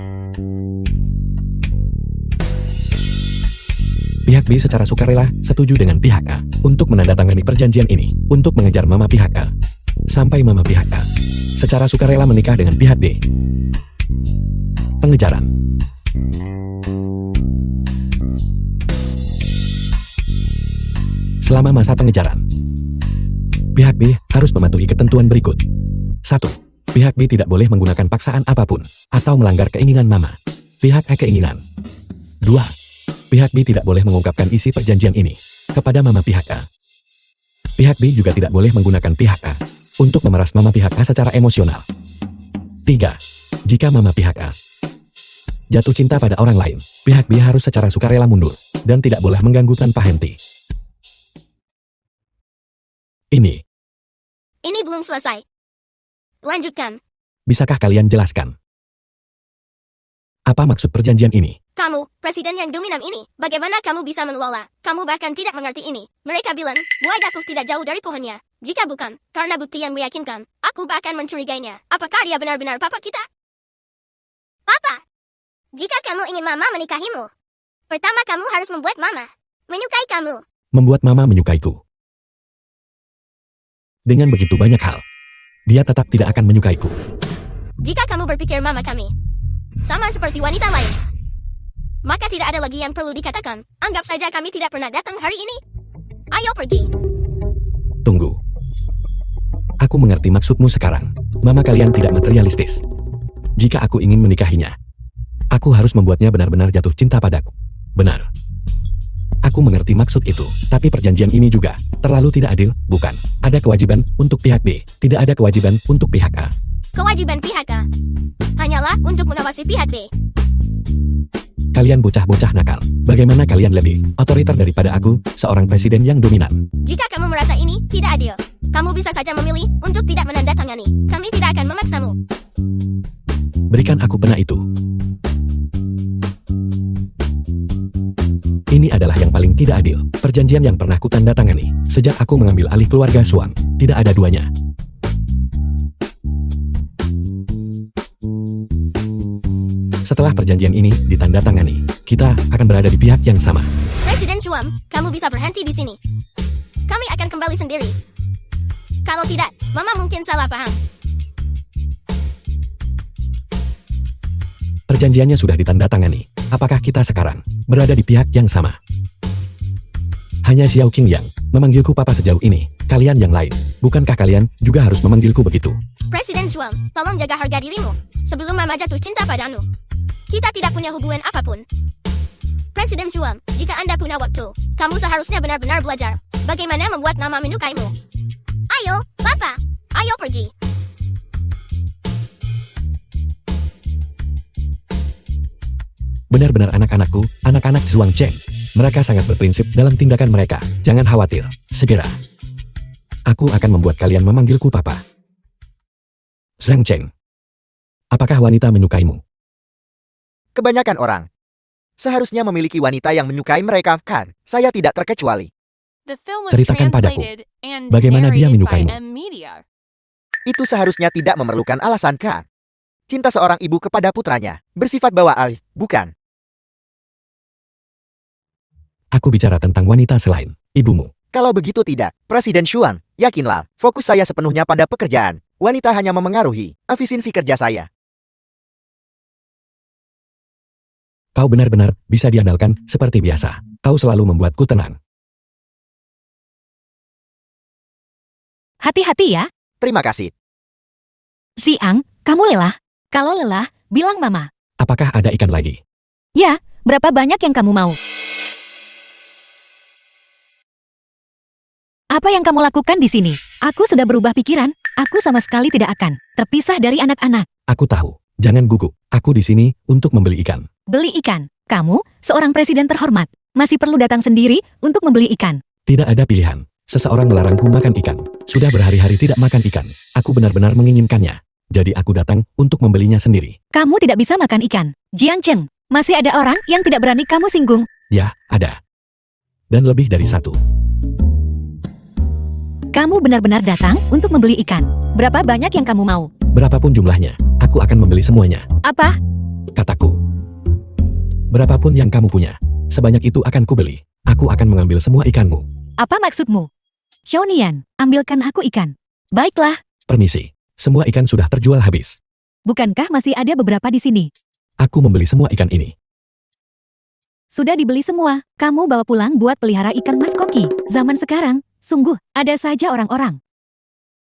Pihak B secara sukarela setuju dengan pihak A untuk menandatangani perjanjian ini untuk mengejar mama pihak A. Sampai mama pihak A secara sukarela menikah dengan pihak B. Pengejaran. Selama masa pengejaran, pihak B harus mematuhi ketentuan berikut. 1. Pihak B tidak boleh menggunakan paksaan apapun atau melanggar keinginan mama pihak A keinginan. 2. Pihak B tidak boleh mengungkapkan isi perjanjian ini kepada mama pihak A. Pihak B juga tidak boleh menggunakan pihak A untuk memeras mama pihak A secara emosional. 3. Jika mama pihak A jatuh cinta pada orang lain, pihak B harus secara sukarela mundur dan tidak boleh mengganggu tanpa henti. Ini belum selesai. Lanjutkan. Bisakah kalian jelaskan? Apa maksud perjanjian ini? Kamu, presiden yang dominan ini, bagaimana kamu bisa mengelola? Kamu bahkan tidak mengerti ini. Mereka bilang, buah jatuh tidak jauh dari pohonnya. Jika bukan, karena bukti yang meyakinkan, aku bahkan mencurigainya. Apakah dia benar-benar papa kita? Papa, jika kamu ingin mama menikahimu, pertama kamu harus membuat mama menyukai kamu. Membuat mama menyukaiku. Dengan begitu banyak hal, dia tetap tidak akan menyukaiku. Jika kamu berpikir mama kami sama seperti wanita lain, maka tidak ada lagi yang perlu dikatakan. Anggap saja kami tidak pernah datang hari ini. Ayo pergi. Tunggu. Aku mengerti maksudmu sekarang. Mama kalian tidak materialistis. Jika aku ingin menikahinya, aku harus membuatnya benar-benar jatuh cinta padaku. Benar. Aku mengerti maksud itu, tapi perjanjian ini juga terlalu tidak adil, bukan? Ada kewajiban untuk pihak B, tidak ada kewajiban untuk pihak A. Kewajiban pihak A hanyalah untuk mengawasi pihak B. Kalian bocah-bocah nakal. Bagaimana kalian lebih otoriter daripada aku, seorang presiden yang dominan? Jika kamu merasa ini tidak adil, kamu bisa saja memilih untuk tidak menandatangani. Kami tidak akan memaksamu. Berikan aku pena itu. Ini adalah yang paling tidak adil. Perjanjian yang pernah kutandatangani sejak aku mengambil alih keluarga Xuan. Tidak ada duanya. Setelah perjanjian ini ditandatangani, kita akan berada di pihak yang sama. Presiden Xuan, kamu bisa berhenti di sini. Kami akan kembali sendiri. Kalau tidak, Mama mungkin salah paham. Perjanjiannya sudah ditandatangani. Apakah kita sekarang berada di pihak yang sama? Hanya Xiaoqing yang memanggilku papa sejauh ini. Kalian yang lain, bukankah kalian juga harus memanggilku begitu? Presiden Xuan, tolong jaga harga dirimu sebelum Mama jatuh cinta padamu. Kita tidak punya hubungan apapun. Presiden Xuan, jika Anda punya waktu, kamu seharusnya benar-benar belajar bagaimana membuat Mama menyukaimu. Ayo, Papa, ayo pergi. Benar-benar anak-anakku, anak-anak Xuang Chen. Mereka sangat berprinsip dalam tindakan mereka. Jangan khawatir. Segera. Aku akan membuat kalian memanggilku papa. Zhang Cheng. Apakah wanita menyukaimu? Kebanyakan orang seharusnya memiliki wanita yang menyukai mereka, kan? Saya tidak terkecuali. The film was Ceritakan padaku, translated and bagaimana dia narrated by menyukaimu? M Media. Itu seharusnya tidak memerlukan alasan, kan? Cinta seorang ibu kepada putranya bersifat bawaan, bukan? Aku bicara tentang wanita selain ibumu. Kalau begitu tidak, Presiden Xuan, yakinlah, fokus saya sepenuhnya pada pekerjaan. Wanita hanya memengaruhi efisiensi kerja saya. Kau benar-benar bisa diandalkan seperti biasa. Kau selalu membuatku tenang. Hati-hati ya, Terima kasih. Siang, kamu lelah. Kalau lelah, bilang mama. Apakah ada ikan lagi? Ya, berapa banyak yang kamu mau? Apa yang kamu lakukan di sini? Aku sudah berubah pikiran. Aku sama sekali tidak akan terpisah dari anak-anak. Aku tahu. Jangan gugup. Aku di sini untuk membeli ikan. Beli ikan. Kamu, seorang presiden terhormat, masih perlu datang sendiri untuk membeli ikan. Tidak ada pilihan. Seseorang melarangku makan ikan. Sudah berhari-hari tidak makan ikan. Aku benar-benar menginginkannya. Jadi aku datang untuk membelinya sendiri. Kamu tidak bisa makan ikan. Jiang Cheng, masih ada orang yang tidak berani kamu singgung. Ya, ada. Dan lebih dari satu. Kamu benar-benar datang untuk membeli ikan. Berapa banyak yang kamu mau? Berapapun jumlahnya, aku akan membeli semuanya. Apa? Kataku. Berapapun yang kamu punya, sebanyak itu akan kubeli. Aku akan mengambil semua ikanmu. Apa maksudmu? Xiaonian, ambilkan aku ikan. Baiklah, Permisi. Semua ikan sudah terjual habis. bukankah masih ada beberapa di sini? Aku membeli semua ikan ini. Sudah dibeli semua. Kamu bawa pulang buat pelihara ikan mas koki. Zaman sekarang, sungguh, ada saja orang-orang.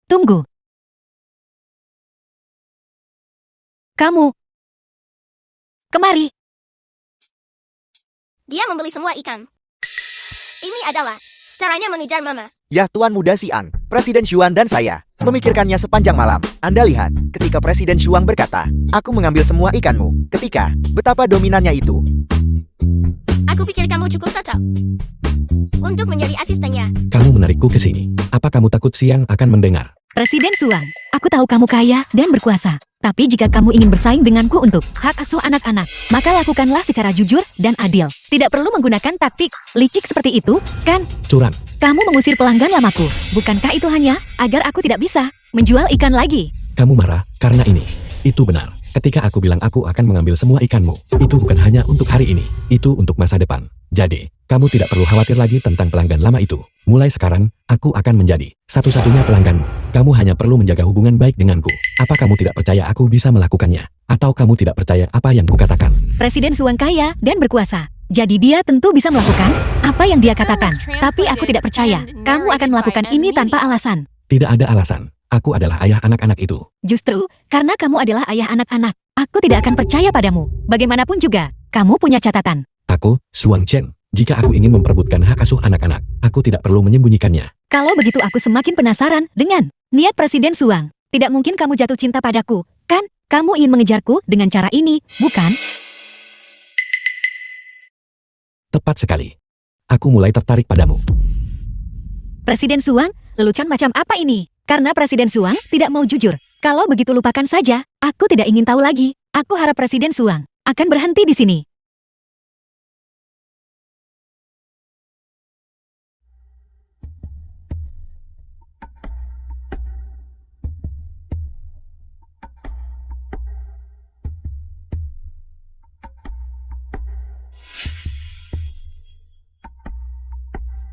Tunggu. Kamu. Kemari. Dia membeli semua ikan. Ini adalah caranya mengejar mama. Ya Tuan Muda Xian, Presiden Xuan dan saya memikirkannya sepanjang malam. Anda lihat, ketika Presiden Xuan berkata, aku mengambil semua ikanmu. Ketika, betapa dominannya itu. Aku pikir kamu cukup cocok untuk menjadi asistennya. Kamu menarikku ke sini. Apa kamu takut Siang akan mendengar? Presiden Suang, aku tahu kamu kaya dan berkuasa. Tapi jika kamu ingin bersaing denganku untuk hak asuh anak-anak, maka lakukanlah secara jujur dan adil. Tidak perlu menggunakan taktik licik seperti itu, kan? Curang. Kamu mengusir pelanggan lamaku. Bukankah itu hanya agar aku tidak bisa menjual ikan lagi? Kamu marah karena ini. Itu benar. Ketika aku bilang aku akan mengambil semua ikanmu, itu bukan hanya untuk hari ini. Itu untuk masa depan. Jadi, kamu tidak perlu khawatir lagi tentang pelanggan lama itu. Mulai sekarang, aku akan menjadi satu-satunya pelangganmu. Kamu hanya perlu menjaga hubungan baik denganku. Apa kamu tidak percaya aku bisa melakukannya? Atau kamu tidak percaya apa yang kukatakan? Presiden Suang kaya dan berkuasa. Jadi dia tentu bisa melakukan apa yang dia katakan. Tapi aku tidak percaya. Kamu akan melakukan ini tanpa alasan. Tidak ada alasan. Aku adalah ayah anak-anak itu. Justru, karena kamu adalah ayah anak-anak, aku tidak akan percaya padamu. Bagaimanapun juga, kamu punya catatan. Aku, Suang Chen. Jika aku ingin memperebutkan hak asuh anak-anak, aku tidak perlu menyembunyikannya. Kalau begitu aku semakin penasaran dengan niat Presiden Suang. Tidak mungkin kamu jatuh cinta padaku, kan? Kamu ingin mengejarku dengan cara ini, bukan? Tepat sekali. Aku mulai tertarik padamu. Presiden Suang, lelucon macam apa ini? Karena Presiden Suang tidak mau jujur. Kalau begitu lupakan saja, aku tidak ingin tahu lagi. Aku harap Presiden Suang akan berhenti di sini.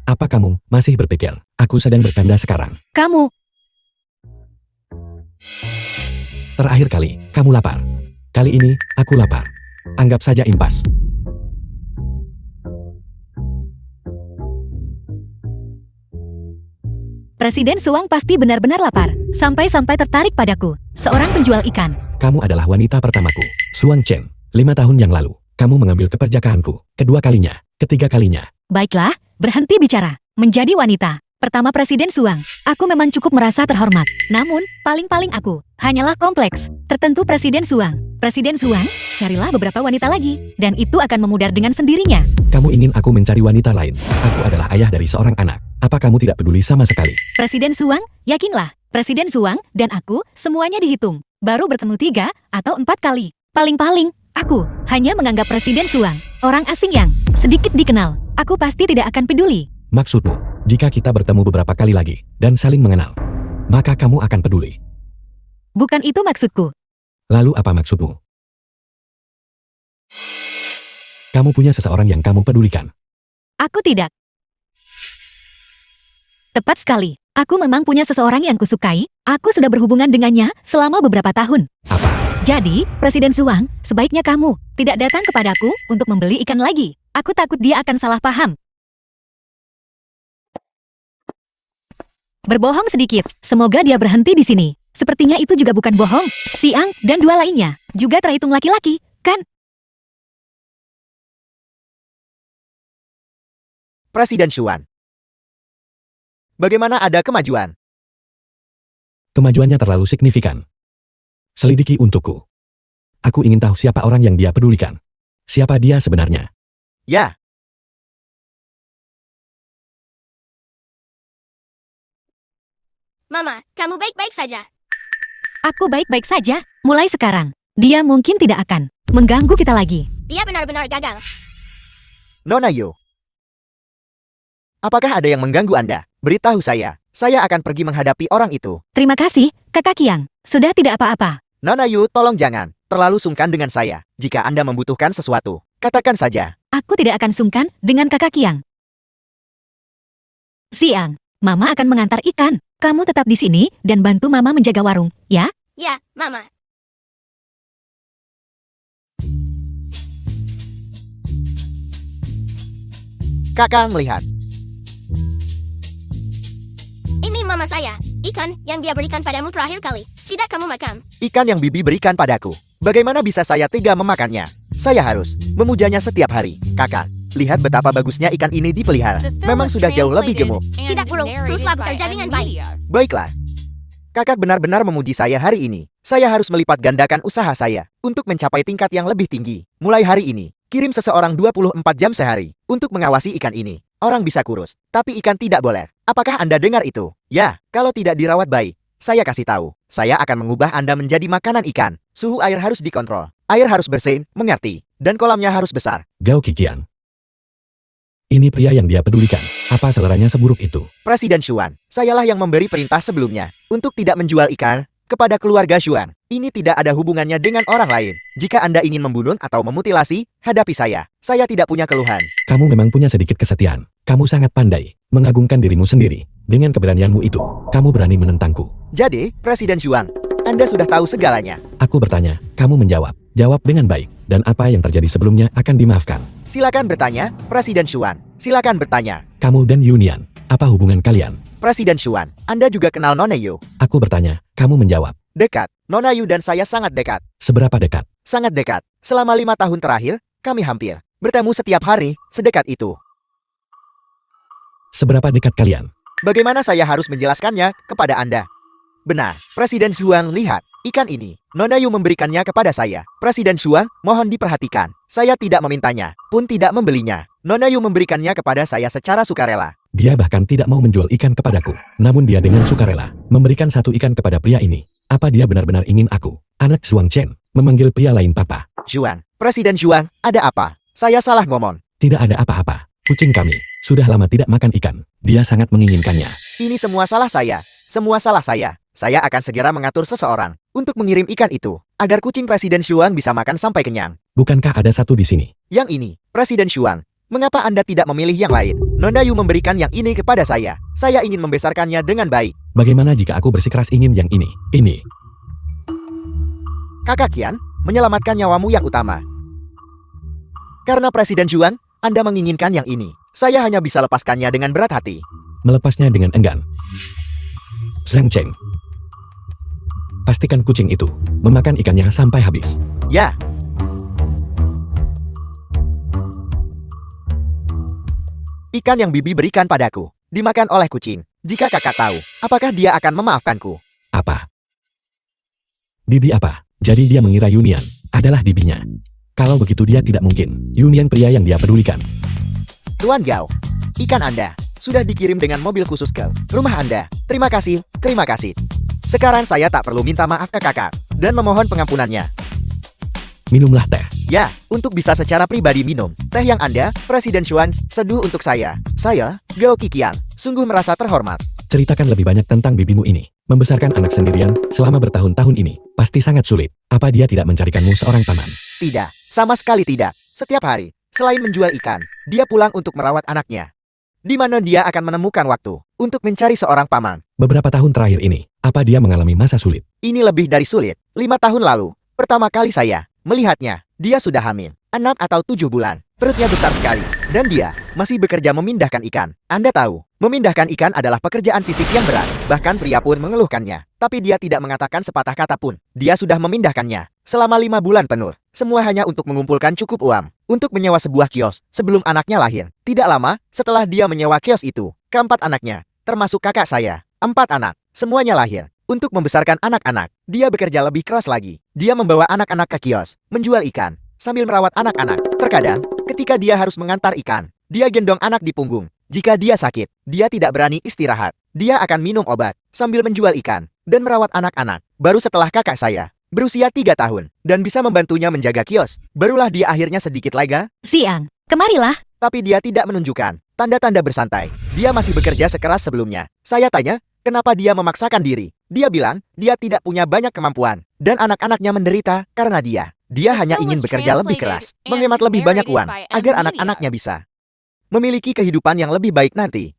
Apa kamu masih berpikir aku sedang bercanda sekarang? Kamu, Terakhir kali, kamu lapar. Kali ini, aku lapar. Anggap saja impas. Presiden Suang pasti benar-benar lapar. Sampai-sampai tertarik padaku. Seorang penjual ikan. Kamu adalah wanita pertamaku, Suang Chen. 5 tahun yang lalu, kamu mengambil keperjakaanku. Kedua kalinya, ketiga kalinya. Baiklah, berhenti bicara. Menjadi wanita. Pertama Presiden Suang, aku memang cukup merasa terhormat. Namun, paling-paling aku hanyalah kompleks. Tertentu Presiden Suang. Presiden Suang, carilah beberapa wanita lagi. Dan itu akan memudar dengan sendirinya. Kamu ingin aku mencari wanita lain? Aku adalah ayah dari seorang anak. Apa kamu tidak peduli sama sekali? Presiden Suang, yakinlah. Presiden Suang dan aku semuanya dihitung. Baru bertemu 3 atau 4 kali. Paling-paling, aku hanya menganggap Presiden Suang orang asing yang sedikit dikenal. Aku pasti tidak akan peduli. Maksudmu, jika kita bertemu beberapa kali lagi dan saling mengenal, maka kamu akan peduli. Bukan itu maksudku. Lalu apa maksudmu? Kamu punya seseorang yang kamu pedulikan. Aku tidak. Tepat sekali. Aku memang punya seseorang yang kusukai. Aku sudah berhubungan dengannya selama beberapa tahun. Apa? Jadi, Presiden Suang, sebaiknya kamu tidak datang kepadaku untuk membeli ikan lagi. Aku takut dia akan salah paham. Berbohong sedikit. Semoga dia berhenti di sini. Sepertinya itu juga bukan bohong. Siang dan 2 lainnya juga terhitung laki-laki, kan? Presiden Xuan. Bagaimana ada kemajuan? Kemajuannya terlalu signifikan. Selidiki untukku. Aku ingin tahu siapa orang yang dia pedulikan. Siapa dia sebenarnya? Ya, Mama, kamu baik-baik saja. Aku baik-baik saja. Mulai sekarang, dia mungkin tidak akan mengganggu kita lagi. Dia benar-benar gagal. Nona Yu. Apakah ada yang mengganggu Anda? Beritahu saya akan pergi menghadapi orang itu. Terima kasih, Kakak Kiang. Sudah tidak apa-apa. Nona Yu, tolong jangan terlalu sungkan dengan saya. Jika Anda membutuhkan sesuatu, katakan saja. Aku tidak akan sungkan dengan Kakak Kiang. Siang, Mama akan mengantar ikan. Kamu tetap di sini dan bantu Mama menjaga warung, ya? Ya, Mama. Kakak melihat. Ini Mama saya. Ikan yang dia berikan padamu terakhir kali. Tidak kamu makan. Ikan yang Bibi berikan padaku. Bagaimana bisa saya tega memakannya? Saya harus memujanya setiap hari. Kakak, lihat betapa bagusnya ikan ini dipelihara. The film Memang was sudah jauh lebih translated gemuk. and Tidak buruk, narrated teruslah by bekerja N dengan baik. Media. Baiklah. Kakak benar-benar memuji saya hari ini. Saya harus melipat gandakan usaha saya untuk mencapai tingkat yang lebih tinggi. Mulai hari ini, kirim seseorang 24 jam sehari untuk mengawasi ikan ini. Orang bisa kurus, tapi ikan tidak boleh. Apakah Anda dengar itu? Ya, kalau tidak dirawat baik, saya kasih tahu. Saya akan mengubah Anda menjadi makanan ikan. Suhu air harus dikontrol. Air harus bersih, mengerti. Dan kolamnya harus besar. Gao Kikian. Ini pria yang dia pedulikan. Apa seleranya seburuk itu? Presiden Xuan, sayalah yang memberi perintah sebelumnya untuk tidak menjual ikan kepada keluarga Xuan. Ini tidak ada hubungannya dengan orang lain. Jika Anda ingin membunuh atau memutilasi, hadapi saya. Saya tidak punya keluhan. Kamu memang punya sedikit kesetiaan. Kamu sangat pandai, mengagungkan dirimu sendiri. Dengan keberanianmu itu, kamu berani menentangku. Jadi, Presiden Xuan, Anda sudah tahu segalanya. Aku bertanya, kamu menjawab. Jawab dengan baik, dan apa yang terjadi sebelumnya akan dimaafkan. Silakan bertanya, Presiden Xuan. Silakan bertanya. Kamu dan Yunian, apa hubungan kalian? Presiden Xuan, Anda juga kenal Nona Yu. Aku bertanya, kamu menjawab. Dekat. Nona Yu dan saya sangat dekat. Seberapa dekat? Sangat dekat. Selama 5 tahun terakhir, kami hampir bertemu setiap hari, sedekat itu. Seberapa dekat kalian? Bagaimana saya harus menjelaskannya kepada Anda? Benar, Presiden Xuan, lihat. Ikan ini, Nona Yu memberikannya kepada saya. Presiden Xuan, mohon diperhatikan. Saya tidak memintanya, pun tidak membelinya. Nona Yu memberikannya kepada saya secara sukarela. Dia bahkan tidak mau menjual ikan kepadaku. Namun dia dengan sukarela memberikan 1 ikan kepada pria ini. Apa dia benar-benar ingin aku, anak Xuang Chen, memanggil pria lain papa? Xuan, Presiden Xuan, ada apa? Saya salah ngomong. Tidak ada apa-apa. Kucing kami sudah lama tidak makan ikan. Dia sangat menginginkannya. Ini semua salah saya. Semua salah saya. Saya akan segera mengatur seseorang untuk mengirim ikan itu, agar kucing Presiden Xuan bisa makan sampai kenyang. Bukankah ada 1 di sini? Yang ini, Presiden Xuan, mengapa Anda tidak memilih yang lain? Nona Yu memberikan yang ini kepada saya. Saya ingin membesarkannya dengan baik. Bagaimana jika aku bersikeras ingin yang ini? Ini. Kakak Kian, menyelamatkan nyawamu yang utama. Karena Presiden Xuan, Anda menginginkan yang ini. Saya hanya bisa lepaskannya dengan berat hati. Melepasnya dengan enggan. Zhang Cheng. Pastikan kucing itu memakan ikannya sampai habis. Ya. Ikan yang Bibi berikan padaku dimakan oleh kucing. Jika kakak tahu, apakah dia akan memaafkanku? Apa? Bibi apa? Jadi dia mengira Yunian adalah bibinya. Kalau begitu dia tidak mungkin Yunian pria yang dia pedulikan. Tuan Gao, ikan Anda sudah dikirim dengan mobil khusus ke rumah Anda. Terima kasih, terima kasih. Sekarang saya tak perlu minta maaf ke kakak dan memohon pengampunannya. Minumlah teh. Ya, untuk bisa secara pribadi minum teh yang Anda, Presiden Xuan, seduh untuk saya. Saya, Gao Kikian, sungguh merasa terhormat. Ceritakan lebih banyak tentang bibimu ini. Membesarkan anak sendirian selama bertahun-tahun ini pasti sangat sulit. Apa dia tidak mencarikanmu seorang paman? Tidak, sama sekali tidak. Setiap hari, selain menjual ikan, dia pulang untuk merawat anaknya. Di mana dia akan menemukan waktu untuk mencari seorang paman. Beberapa tahun terakhir ini, apa dia mengalami masa sulit? Ini lebih dari sulit. 5 tahun lalu, pertama kali saya melihatnya, dia sudah hamil. 6 atau 7 bulan. Perutnya besar sekali. Dan dia masih bekerja memindahkan ikan. Anda tahu, memindahkan ikan adalah pekerjaan fisik yang berat. Bahkan pria pun mengeluhkannya. Tapi dia tidak mengatakan sepatah kata pun. Dia sudah memindahkannya selama 5 bulan penuh. Semua hanya untuk mengumpulkan cukup uang untuk menyewa sebuah kios sebelum anaknya lahir. Tidak lama setelah dia menyewa kios itu, keempat anaknya, termasuk kakak saya, 4 anak, semuanya lahir. Untuk membesarkan anak-anak, dia bekerja lebih keras lagi. Dia membawa anak-anak ke kios, menjual ikan, sambil merawat anak-anak. Terkadang, ketika dia harus mengantar ikan, dia gendong anak di punggung. Jika dia sakit, dia tidak berani istirahat. Dia akan minum obat, sambil menjual ikan, dan merawat anak-anak. Baru setelah kakak saya, berusia 3 tahun, dan bisa membantunya menjaga kios, barulah dia akhirnya sedikit lega. Siang, kemarilah. Tapi dia tidak menunjukkan tanda-tanda bersantai. Dia masih bekerja sekeras sebelumnya. Saya tanya, kenapa dia memaksakan diri? Dia bilang, dia tidak punya banyak kemampuan, dan anak-anaknya menderita karena dia. Dia hanya ingin bekerja lebih keras, menghemat lebih banyak uang, agar anak-anaknya bisa memiliki kehidupan yang lebih baik nanti.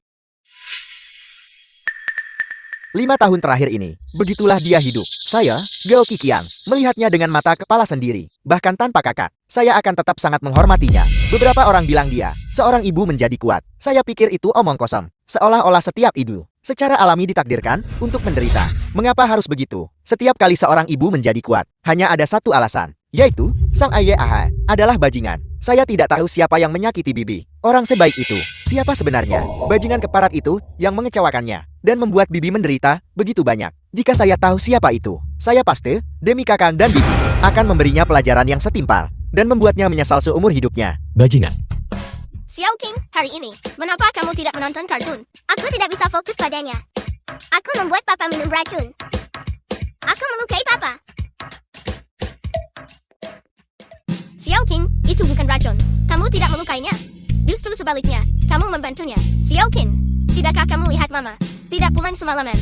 5 tahun terakhir ini, begitulah dia hidup. Saya, Gao Kikian, melihatnya dengan mata kepala sendiri. Bahkan tanpa kakak, saya akan tetap sangat menghormatinya. Beberapa orang bilang dia, seorang ibu menjadi kuat. Saya pikir itu omong kosong. Seolah-olah setiap ibu secara alami ditakdirkan untuk menderita. Mengapa harus begitu? Setiap kali seorang ibu menjadi kuat, hanya ada satu alasan, yaitu sang ayah adalah bajingan. Saya tidak tahu siapa yang menyakiti Bibi. Orang sebaik itu, siapa sebenarnya? Bajingan keparat itu yang mengecewakannya dan membuat Bibi menderita begitu banyak. Jika saya tahu siapa itu, saya pasti, demi Kakang dan Bibi, akan memberinya pelajaran yang setimpal dan membuatnya menyesal seumur hidupnya. Bajingan. Xiao King, hari ini, mengapa kamu tidak menonton kartun? Aku tidak bisa fokus padanya. Aku membuat papa minum racun. Aku melukai papa. Xiao King, itu bukan racun. Kamu tidak melukainya. Justru sebaliknya, kamu membantunya. Xiao King, tidakkah kamu lihat mama? Tidak pulang semalaman.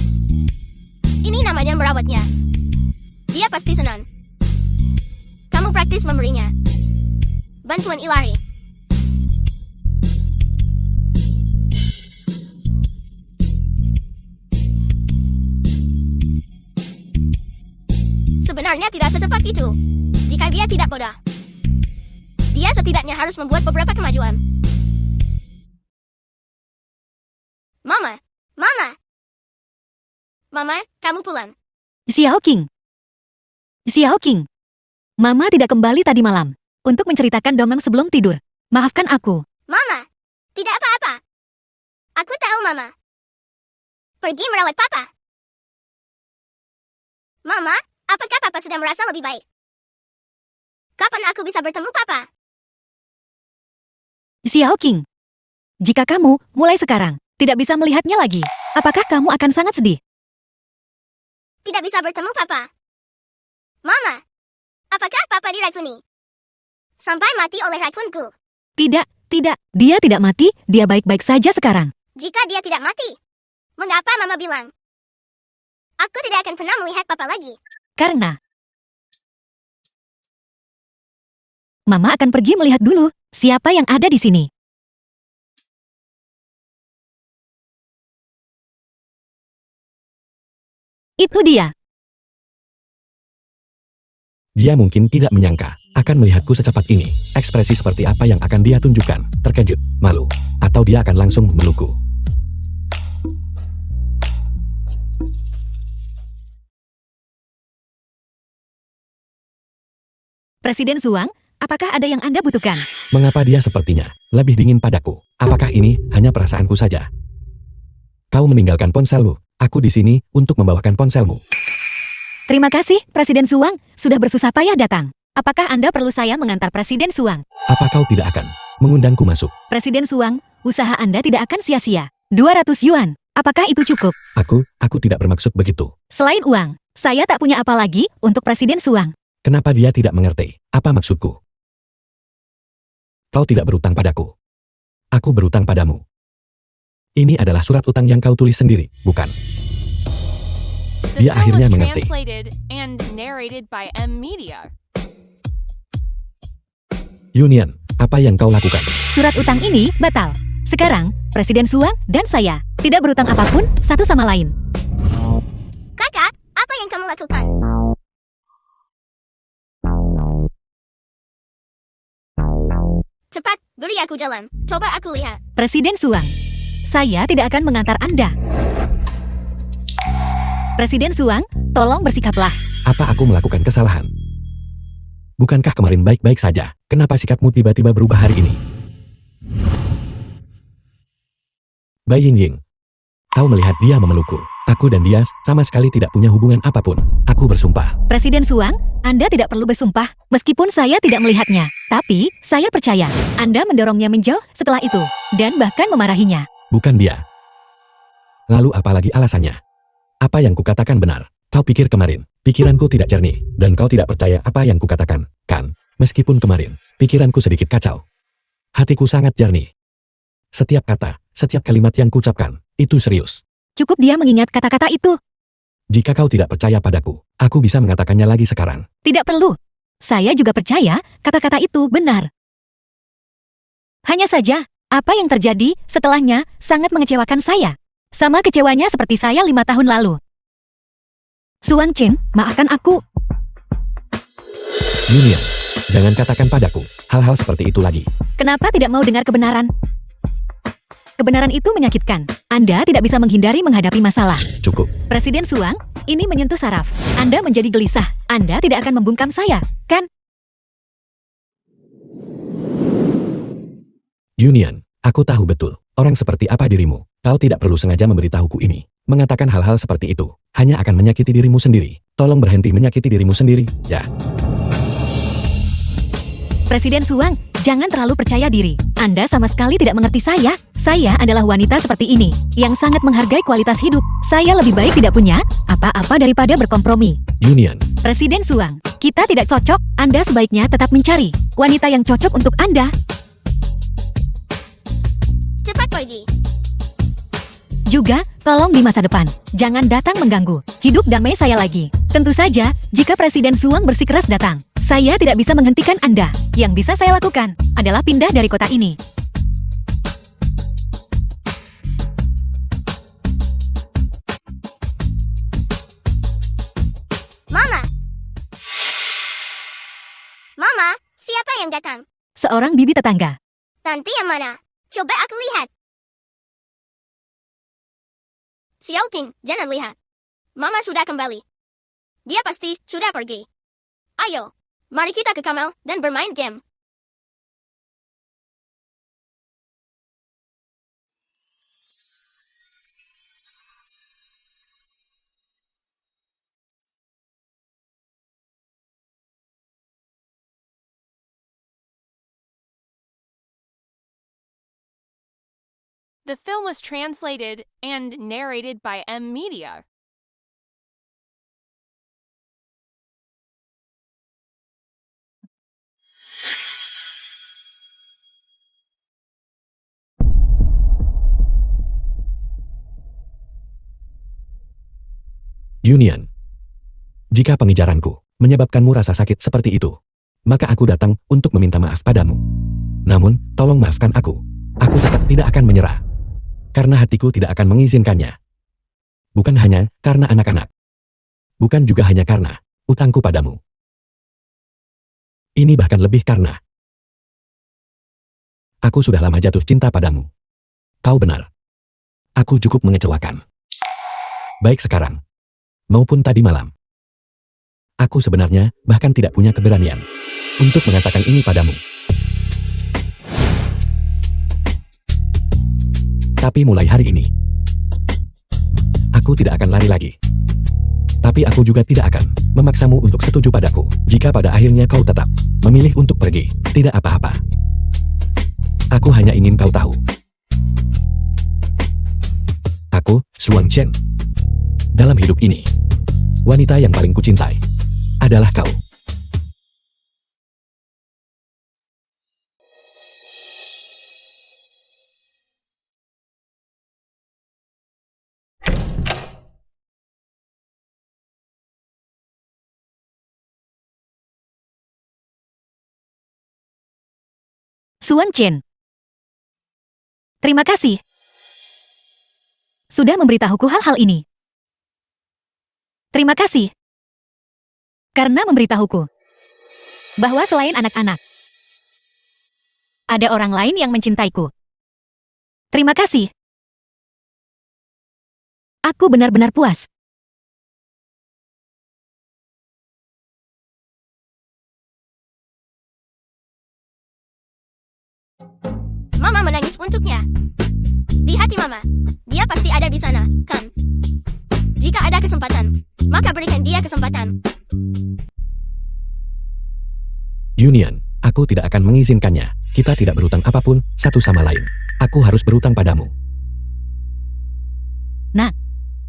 Ini namanya merawatnya. Dia pasti senang. Kamu praktis memberinya bantuan ilahi. Sebenarnya tidak secepat itu. Jika dia tidak bodoh, dia setidaknya harus membuat beberapa kemajuan. Mama, Mama, Mama, kamu pulang. Xiao King. Xiao King. Mama tidak kembali tadi malam untuk menceritakan dongeng sebelum tidur. Maafkan aku. Mama, tidak apa-apa. Aku tahu Mama. Pergi merawat Papa. Mama, apakah Papa sudah merasa lebih baik? Kapan aku bisa bertemu Papa? Xiao King. Jika kamu, mulai sekarang, tidak bisa melihatnya lagi, apakah kamu akan sangat sedih? Tidak bisa bertemu Papa. Mama, apakah Papa diracuni? Sampai mati oleh racunku. Tidak, tidak. Dia tidak mati, dia baik-baik saja sekarang. Jika dia tidak mati, mengapa Mama bilang? Aku tidak akan pernah melihat Papa lagi. Karena Mama akan pergi melihat dulu siapa yang ada di sini. Itu dia. Dia mungkin tidak menyangka akan melihatku secepat ini. Ekspresi seperti apa yang akan dia tunjukkan? Terkejut, malu, atau dia akan langsung memelukku? Presiden Zhuang, apakah ada yang Anda butuhkan? Mengapa dia sepertinya lebih dingin padaku? Apakah ini hanya perasaanku saja? Kau meninggalkan ponselmu. Aku di sini untuk membawakan ponselmu. Terima kasih, Presiden Suwang, sudah bersusah payah datang. Apakah Anda perlu saya mengantar Presiden Suwang? Apa kau tidak akan mengundangku masuk? Presiden Suwang, usaha Anda tidak akan sia-sia. 200 yuan, apakah itu cukup? Aku tidak bermaksud begitu. Selain uang, saya tak punya apa lagi untuk Presiden Suwang. Kenapa dia tidak mengerti apa maksudku? Kau tidak berutang padaku. Aku berutang padamu. Ini adalah surat utang yang kau tulis sendiri, bukan? The Dia film akhirnya was mengerti. translated and narrated by M Media. Union, apa yang kau lakukan? Surat utang ini batal. Sekarang, Presiden Suwang dan saya tidak berutang apapun satu sama lain. Kakak, apa yang kamu lakukan? Cepat, beri aku jalan. Coba aku lihat. Presiden Suwang, saya tidak akan mengantar Anda. Presiden Suwang, tolong bersikaplah. Apa aku melakukan kesalahan? Bukankah kemarin baik-baik saja? Kenapa sikapmu tiba-tiba berubah hari ini? Bai Yingying, kau melihat dia memelukku. Aku dan dia sama sekali tidak punya hubungan apapun. Aku bersumpah. Presiden Suwang, Anda tidak perlu bersumpah, meskipun saya tidak melihatnya. Tapi, saya percaya, Anda mendorongnya menjauh setelah itu, dan bahkan memarahinya. Bukan dia. Lalu apalagi alasannya? Apa yang kukatakan benar? Kau pikir kemarin, pikiranku tidak jernih, dan kau tidak percaya apa yang kukatakan, kan? Meskipun kemarin, pikiranku sedikit kacau. Hatiku sangat jernih. Setiap kata, setiap kalimat yang kuucapkan, itu serius. Cukup dia mengingat kata-kata itu. Jika kau tidak percaya padaku, aku bisa mengatakannya lagi sekarang. Tidak perlu. Saya juga percaya kata-kata itu benar. Hanya saja, apa yang terjadi setelahnya sangat mengecewakan saya. Sama kecewanya seperti saya 5 tahun lalu. Suwang Chen, maafkan aku. Union, jangan katakan padaku hal-hal seperti itu lagi. Kenapa tidak mau dengar kebenaran? Kebenaran itu menyakitkan. Anda tidak bisa menghindari menghadapi masalah. Cukup. Presiden Suwang, ini menyentuh saraf. Anda menjadi gelisah. Anda tidak akan membungkam saya, kan? Union, aku tahu betul, orang seperti apa dirimu. Kau tidak perlu sengaja memberitahuku ini. Mengatakan hal-hal seperti itu, hanya akan menyakiti dirimu sendiri. Tolong berhenti menyakiti dirimu sendiri, ya. Presiden Suwang, jangan terlalu percaya diri. Anda sama sekali tidak mengerti saya. Saya adalah wanita seperti ini, yang sangat menghargai kualitas hidup. Saya lebih baik tidak punya apa-apa daripada berkompromi. Union, Presiden Suwang, kita tidak cocok. Anda sebaiknya tetap mencari wanita yang cocok untuk Anda. Cepat pergi. Juga, tolong di masa depan, jangan datang mengganggu hidup damai saya lagi. Tentu saja, jika Presiden Suwang bersikeras datang, saya tidak bisa menghentikan Anda. Yang bisa saya lakukan adalah pindah dari kota ini. Mama. Mama, siapa yang datang? Seorang bibi tetangga. Nanti yang mana? Coba aku lihat. Xiao Ting, jangan lihat. Mama sudah kembali. Dia pasti sudah pergi. Ayo, mari kita ke kamar dan bermain game. The film was translated and narrated by M Media. Union. Jika pengejaranku menyebabkanmu rasa sakit seperti itu, maka aku datang untuk meminta maaf padamu. Namun, tolong maafkan aku. Aku tetap tidak akan menyerah. Karena hatiku tidak akan mengizinkannya. Bukan hanya karena anak-anak. Bukan juga hanya karena utangku padamu. Ini bahkan lebih karena aku sudah lama jatuh cinta padamu. Kau benar. Aku cukup mengecewakan. Baik sekarang maupun tadi malam. Aku sebenarnya bahkan tidak punya keberanian untuk mengatakan ini padamu. Tapi mulai hari ini, Aku tidak akan lari lagi. Tapi aku juga tidak akan memaksamu untuk setuju padaku. Jika pada akhirnya kau tetap memilih untuk pergi, tidak apa-apa. Aku hanya ingin kau tahu. Aku, Suang Chen. Dalam hidup ini, wanita yang paling kucintai adalah kau. Suan Chen. Terima kasih. Sudah memberitahuku hal-hal ini. Terima kasih. Karena memberitahuku bahwa selain anak-anak, ada orang lain yang mencintaiku. Terima kasih. Aku benar-benar puas. Mama menangis untuknya. Di hati Mama, dia pasti ada di sana, kan? Jika ada kesempatan, maka berikan dia kesempatan. Union, aku tidak akan mengizinkannya. Kita tidak berutang apapun satu sama lain. Aku harus berutang padamu. Nak,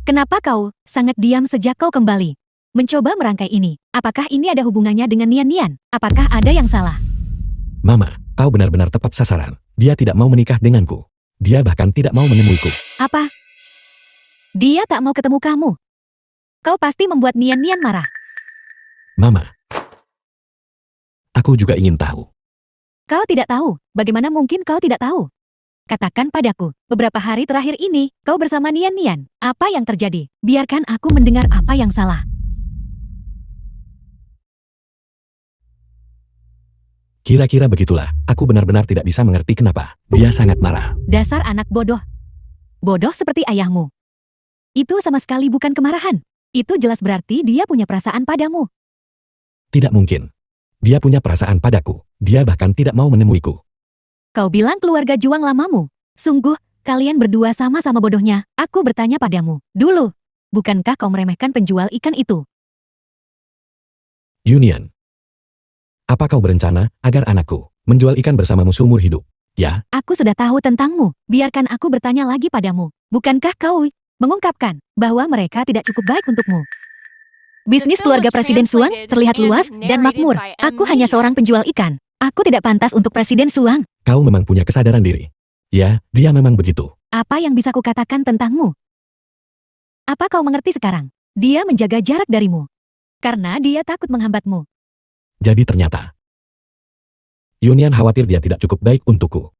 kenapa kau sangat diam sejak kau kembali? Mencoba merangkai ini. Apakah ini ada hubungannya dengan Nian Nian? Apakah ada yang salah? Mama, kau benar-benar tepat sasaran. Dia tidak mau menikah denganku. Dia bahkan tidak mau menemuiku. Apa? Dia tak mau ketemu kamu. Kau pasti membuat Nian Nian marah. Mama, aku juga ingin tahu. Kau tidak tahu. Bagaimana mungkin kau tidak tahu? Katakan padaku, beberapa hari terakhir ini, kau bersama Nian Nian. Apa yang terjadi? Biarkan aku mendengar apa yang salah. Kira-kira begitulah. Aku benar-benar tidak bisa mengerti kenapa. Dia sangat marah. Dasar anak bodoh. Bodoh seperti ayahmu. Itu sama sekali bukan kemarahan. Itu jelas berarti dia punya perasaan padamu. Tidak mungkin. Dia punya perasaan padaku. Dia bahkan tidak mau menemuiku. Kau bilang keluarga juang lamamu. Sungguh, kalian berdua sama-sama bodohnya. Aku bertanya padamu. Dulu, bukankah kau meremehkan penjual ikan itu? Union. Apa kau berencana agar anakku menjual ikan bersamamu seumur hidup? Ya, Aku sudah tahu tentangmu. Biarkan aku bertanya lagi padamu. Bukankah kau mengungkapkan bahwa mereka tidak cukup baik untukmu? Bisnis keluarga Presiden Suang terlihat luas dan makmur. Aku hanya seorang penjual ikan. Aku tidak pantas untuk Presiden Suang. kau memang punya kesadaran diri. Ya, dia memang begitu. Apa yang bisa kukatakan tentangmu? Apa kau mengerti sekarang? Dia menjaga jarak darimu. Karena dia takut menghambatmu. Jadi ternyata Union khawatir dia tidak cukup baik untukku.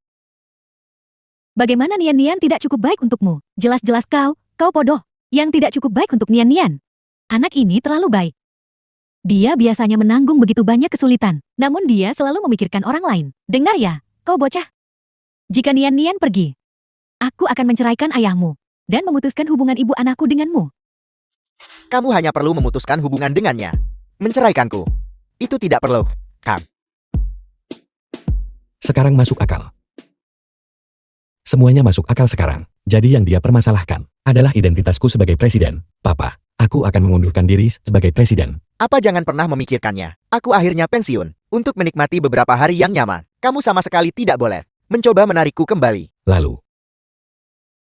Bagaimana Nian Nian tidak cukup baik untukmu? Jelas-jelas kau bodoh, yang tidak cukup baik untuk Nian Nian. Anak ini terlalu baik. Dia biasanya menanggung begitu banyak kesulitan, namun dia selalu memikirkan orang lain. Dengar ya, kau bocah. Jika Nian Nian pergi, aku akan menceraikan ayahmu dan memutuskan hubungan ibu anakku denganmu. Kamu hanya perlu memutuskan hubungan dengannya. Menceraikanku. Itu tidak perlu, Kang. Sekarang masuk akal. Semuanya masuk akal sekarang. Jadi yang dia permasalahkan adalah identitasku sebagai presiden. Papa, aku akan mengundurkan diri sebagai presiden. Apa jangan pernah memikirkannya? Aku akhirnya pensiun untuk menikmati beberapa hari yang nyaman. Kamu sama sekali tidak boleh mencoba menarikku kembali. Lalu,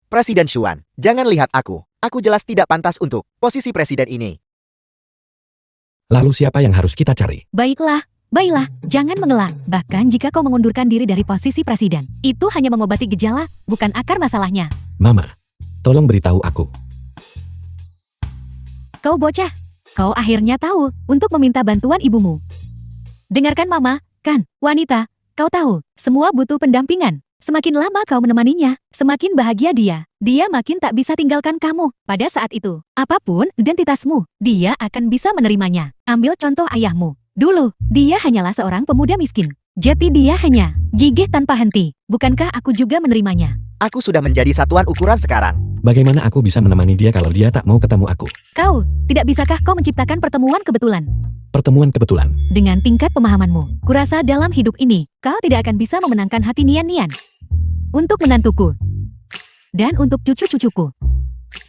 Presiden Xuan, jangan lihat aku. Aku jelas tidak pantas untuk posisi presiden ini. lalu siapa yang harus kita cari? Baiklah, jangan mengelak. Bahkan jika kau mengundurkan diri dari posisi presiden, itu hanya mengobati gejala, bukan akar masalahnya. Mama, tolong beritahu aku. Kau bocah, kau akhirnya tahu untuk meminta bantuan ibumu. Dengarkan Mama, kan, wanita, kau tahu, semua butuh pendampingan. Semakin lama kau menemaninya, semakin bahagia dia. Dia makin tak bisa tinggalkan kamu. Pada saat itu, apapun identitasmu, dia akan bisa menerimanya. Ambil contoh ayahmu. Dulu, dia hanyalah seorang pemuda miskin. Jadi dia hanya gigih tanpa henti. Bukankah aku juga menerimanya? Aku sudah menjadi satuan ukuran sekarang. Bagaimana aku bisa menemani dia kalau dia tak mau ketemu aku? Kau, tidak bisakah kau menciptakan pertemuan kebetulan? Pertemuan kebetulan. Dengan tingkat pemahamanmu, kurasa dalam hidup ini, kau tidak akan bisa memenangkan hati Nian Nian. Untuk menantuku, dan untuk cucu-cucuku.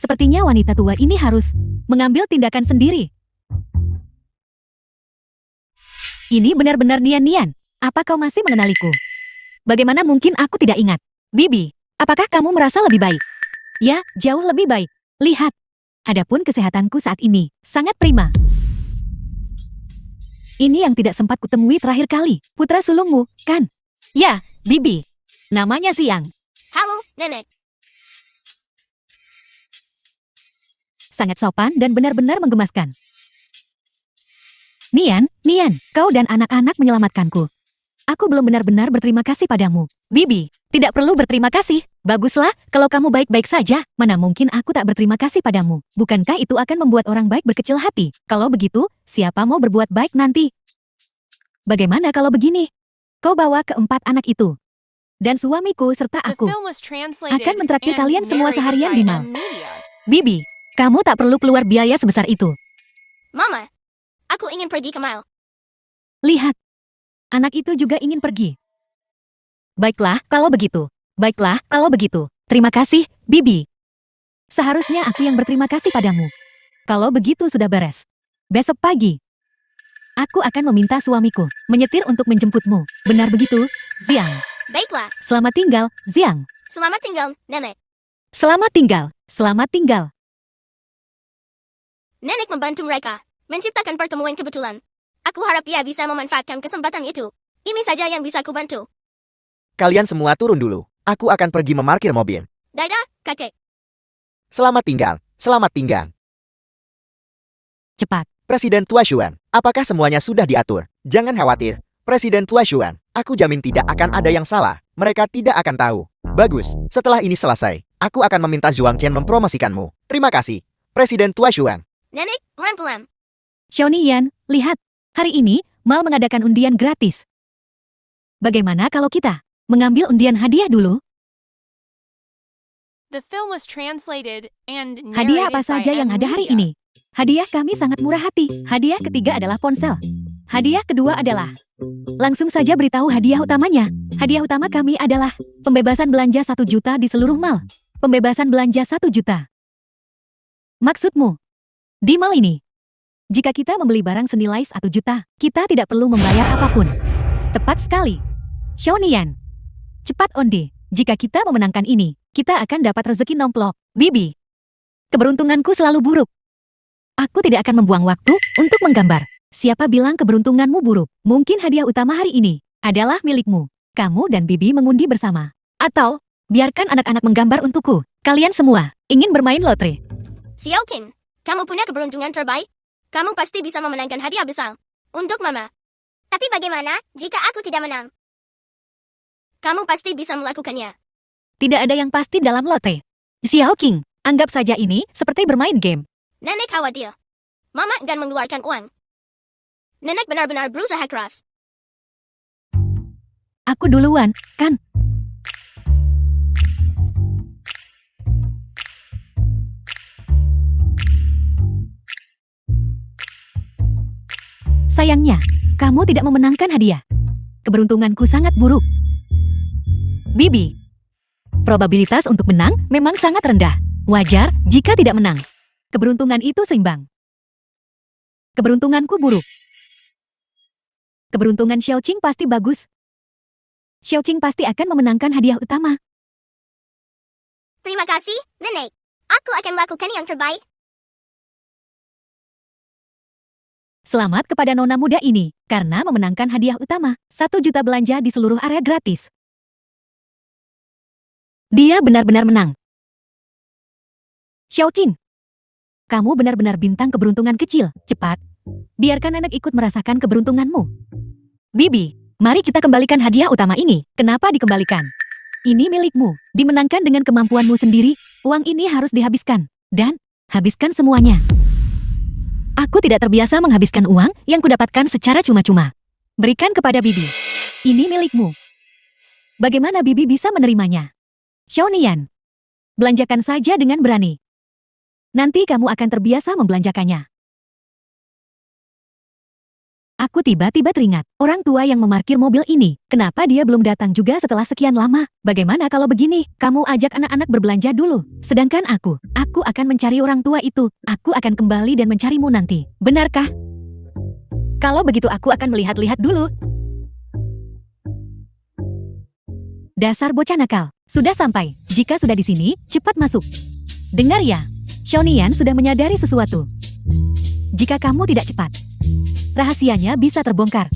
Sepertinya wanita tua ini harus mengambil tindakan sendiri. Ini benar-benar Nian-Nian. Apa kau masih mengenaliku? Bagaimana mungkin aku tidak ingat? Bibi, apakah kamu merasa lebih baik? Ya, jauh lebih baik. Lihat. Adapun kesehatanku saat ini sangat prima. Ini yang tidak sempat kutemui terakhir kali. Putra sulungmu, kan? Ya, Bibi. Namanya Siang. Halo, Nenek. Sangat sopan dan benar-benar menggemaskan. Nian, kau dan anak-anak menyelamatkanku. Aku belum benar-benar berterima kasih padamu. Bibi, tidak perlu berterima kasih. Baguslah, kalau kamu baik-baik saja, mana mungkin aku tak berterima kasih padamu. Bukankah itu akan membuat orang baik berkecil hati? Kalau begitu, siapa mau berbuat baik nanti? Bagaimana kalau begini? Kau bawa keempat anak itu. Dan suamiku serta The aku film was translated akan mentraktir and kalian semua narrated seharian by di mal. M-Media. Bibi, kamu tak perlu keluar biaya sebesar itu. Mama, aku ingin pergi ke mall. Lihat, anak itu juga ingin pergi. Baiklah, kalau begitu. Baiklah, kalau begitu. Terima kasih, Bibi. Seharusnya aku yang berterima kasih padamu. Kalau begitu sudah beres. Besok pagi, aku akan meminta suamiku menyetir untuk menjemputmu. Benar begitu, Ziang? Baiklah, Selamat tinggal, Ziang. selamat tinggal, Nenek. Selamat tinggal. Selamat tinggal. Nenek membantu mereka menciptakan pertemuan kebetulan. Aku harap ia bisa memanfaatkan kesempatan itu. Ini saja yang bisa kubantu. Kalian semua turun dulu. Aku akan pergi memarkir mobil. Dadah, kakek. Selamat tinggal. Selamat tinggal. Cepat. Presiden Tua Xuan, apakah semuanya sudah diatur? Jangan khawatir. Presiden Tua Xuan, aku jamin tidak akan ada yang salah. Mereka tidak akan tahu. Bagus, setelah ini selesai, aku akan meminta Zhuang Chen mempromosikanmu. Terima kasih, Presiden Tua Xuan. Nenek, pelan-pelan. Xiaonian, lihat. Hari ini, Mal mengadakan undian gratis. Bagaimana kalau kita mengambil undian hadiah dulu? The film was translated and Hadiah narrated apa by saja yang ada hari M-Media. ini? Hadiah kami sangat murah hati. Hadiah ketiga adalah ponsel. Hadiah kedua adalah... Langsung saja beritahu hadiah utamanya. Hadiah utama kami adalah pembebasan belanja 1 juta di seluruh mal. Pembebasan belanja 1 juta. Maksudmu? Di mal ini? Jika kita membeli barang senilai 1 juta, kita tidak perlu membayar apapun. Tepat sekali. Xiaonian. Cepat Onde. Jika kita memenangkan ini, kita akan dapat rezeki nomplok. Bibi. Keberuntunganku selalu buruk. Aku tidak akan membuang waktu untuk menggambar. Siapa bilang keberuntunganmu buruk? Mungkin hadiah utama hari ini adalah milikmu. Kamu dan Bibi mengundi bersama. Atau, biarkan anak-anak menggambar untukku. Kalian semua ingin bermain lotre. Xiaoqin, kamu punya keberuntungan terbaik. Kamu pasti bisa memenangkan hadiah besar. Untuk Mama. Tapi bagaimana jika aku tidak menang? Kamu pasti bisa melakukannya. Tidak ada yang pasti dalam lotre. Xiao King, anggap saja ini seperti bermain game. Nenek khawatir. Mama akan mengeluarkan uang. Nenek benar-benar berusaha keras. Aku duluan, kan? Sayangnya, kamu tidak memenangkan hadiah. Keberuntunganku sangat buruk. Bibi, probabilitas untuk menang memang sangat rendah. Wajar jika tidak menang. Keberuntungan itu seimbang. Keberuntunganku buruk. Keberuntungan Xiaoqing pasti bagus. Xiaoqing pasti akan memenangkan hadiah utama. Terima kasih, Nenek. Aku akan melakukan yang terbaik. Selamat kepada nona muda ini, karena memenangkan hadiah utama, 1 juta belanja di seluruh area gratis. Dia benar-benar menang. Xiaoqing, kamu benar-benar bintang keberuntungan kecil. Cepat, biarkan nenek ikut merasakan keberuntunganmu. Bibi, mari kita kembalikan hadiah utama ini. Kenapa dikembalikan? Ini milikmu, dimenangkan dengan kemampuanmu sendiri. Uang ini harus dihabiskan, dan habiskan semuanya. Aku tidak terbiasa menghabiskan uang yang kudapatkan secara cuma-cuma. Berikan kepada Bibi. Ini milikmu. Bagaimana Bibi bisa menerimanya? Xiaonian, belanjakan saja dengan berani. Nanti kamu akan terbiasa membelanjakannya. Aku tiba-tiba teringat, orang tua yang memarkir mobil ini. Kenapa dia belum datang juga setelah sekian lama? Bagaimana kalau begini? Kamu ajak anak-anak berbelanja dulu. Sedangkan aku akan mencari orang tua itu. Aku akan kembali dan mencarimu nanti. Benarkah? Kalau begitu aku akan melihat-lihat dulu. Dasar bocah nakal. Sudah sampai. Jika sudah di sini, cepat masuk. Dengar ya, Shonian sudah menyadari sesuatu. Jika kamu tidak cepat, rahasianya bisa terbongkar.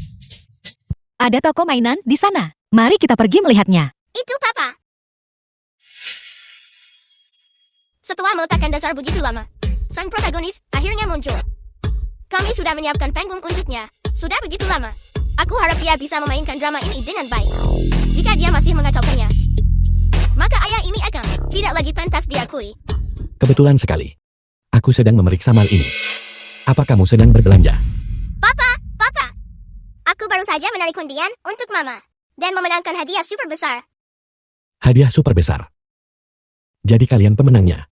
Ada toko mainan di sana. Mari kita pergi melihatnya. Itu Papa. Setelah meletakkan dasar begitu lama, sang protagonis akhirnya muncul. Kami sudah menyiapkan panggung untuknya. Sudah begitu lama. Aku harap dia bisa memainkan drama ini dengan baik. Jika dia masih mengacaukannya, maka ayah ini akan tidak lagi pantas diakui. Kebetulan sekali. Aku sedang memeriksa mal ini. Apa kamu sedang berbelanja? Papa. Aku baru saja menarik undian untuk Mama dan memenangkan hadiah super besar. Hadiah super besar. Jadi kalian pemenangnya.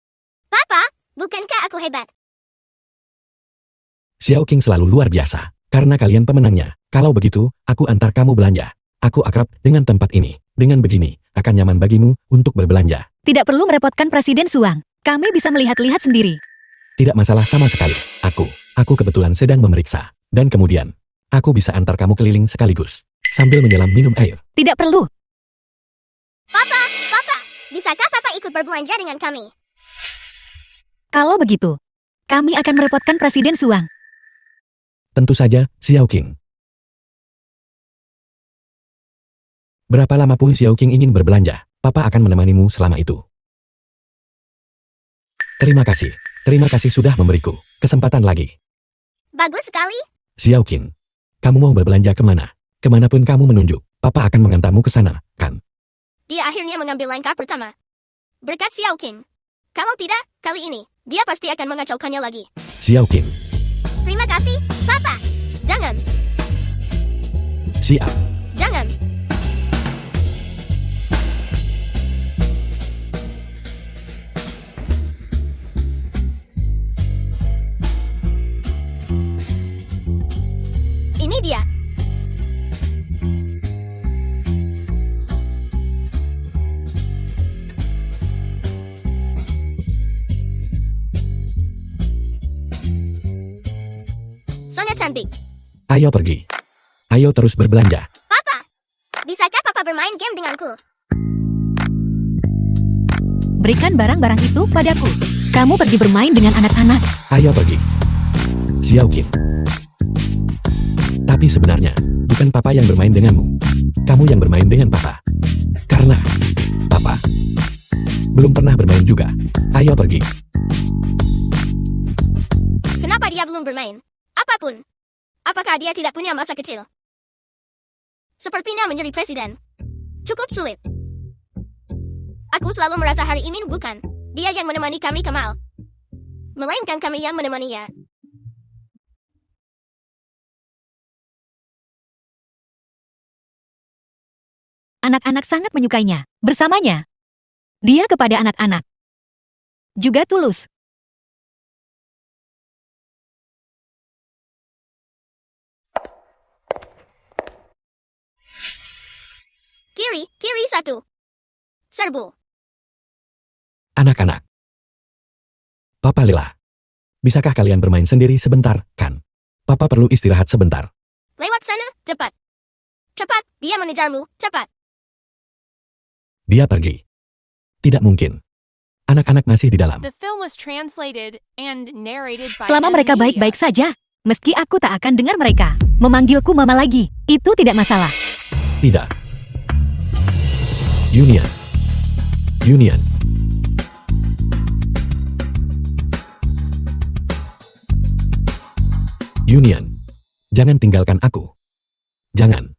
Papa, bukankah aku hebat? Xiao King selalu luar biasa. Karena kalian pemenangnya. Kalau begitu, aku antar kamu belanja. Aku akrab dengan tempat ini. Dengan begini, akan nyaman bagimu untuk berbelanja. Tidak perlu merepotkan Presiden Suang. Kami bisa melihat-lihat sendiri. Tidak masalah sama sekali. Aku kebetulan sedang memeriksa. Dan kemudian, aku bisa antar kamu keliling sekaligus. Sambil menyelam minum air. Tidak perlu. Papa, bisakah Papa ikut berbelanja dengan kami? Kalau begitu, kami akan merepotkan Presiden Suang. Tentu saja, Xiao King. Berapa lama pun Xiao King ingin berbelanja, Papa akan menemanimu selama itu. Terima kasih sudah memberiku kesempatan lagi. Bagus sekali. Xiao King, kamu mau berbelanja kemana? Kemanapun kamu menunjuk, Papa akan mengantarmu ke sana, kan? Dia akhirnya mengambil langkah pertama. Berkat Xiao King. Kalau tidak, kali ini, dia pasti akan mengacaukannya lagi. Xiao King, Terima kasih, Papa. Jangan. siap. Jangan. Ini dia. Sangat cantik. Ayo pergi. Ayo terus berbelanja. Papa, bisakah Papa bermain game denganku? Berikan barang-barang itu padaku. Kamu pergi bermain dengan anak-anak. Ayo pergi. Xiao King. Tapi sebenarnya, bukan Papa yang bermain denganmu. Kamu yang bermain dengan Papa. Karena, Papa belum pernah bermain juga. Ayo pergi. Kenapa dia belum bermain? Apapun. Apakah dia tidak punya masa kecil? Sepertinya menjadi presiden. Cukup sulit. Aku selalu merasa hari ini bukan dia yang menemani kami ke mall, melainkan kami yang menemaninya. Anak-anak sangat menyukainya. Bersamanya. Dia kepada anak-anak juga tulus. Kiri satu. Serbu. Anak-anak. Papa Lila. Bisakah kalian bermain sendiri sebentar, kan? Papa perlu istirahat sebentar. Lewat sana, cepat. Cepat, dia mengejarmu, cepat. Dia pergi. Tidak mungkin. Anak-anak masih di dalam. The film was translated and narrated by Selama M mereka Media. baik-baik saja, meski aku tak akan dengar mereka memanggilku mama lagi, itu tidak masalah. Tidak. Union. Union. Jangan tinggalkan aku. Jangan.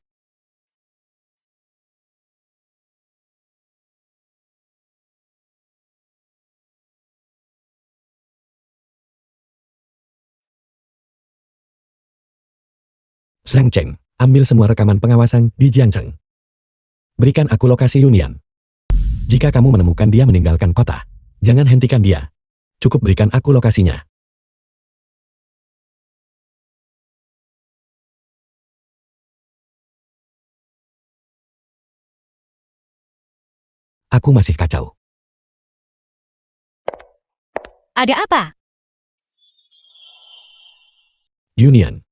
Zhang Cheng, ambil semua rekaman pengawasan di Jiangcheng. Berikan aku lokasi Union. Jika kamu menemukan dia meninggalkan kota, jangan hentikan dia. Cukup berikan aku lokasinya. Aku masih kacau. Ada apa? Union.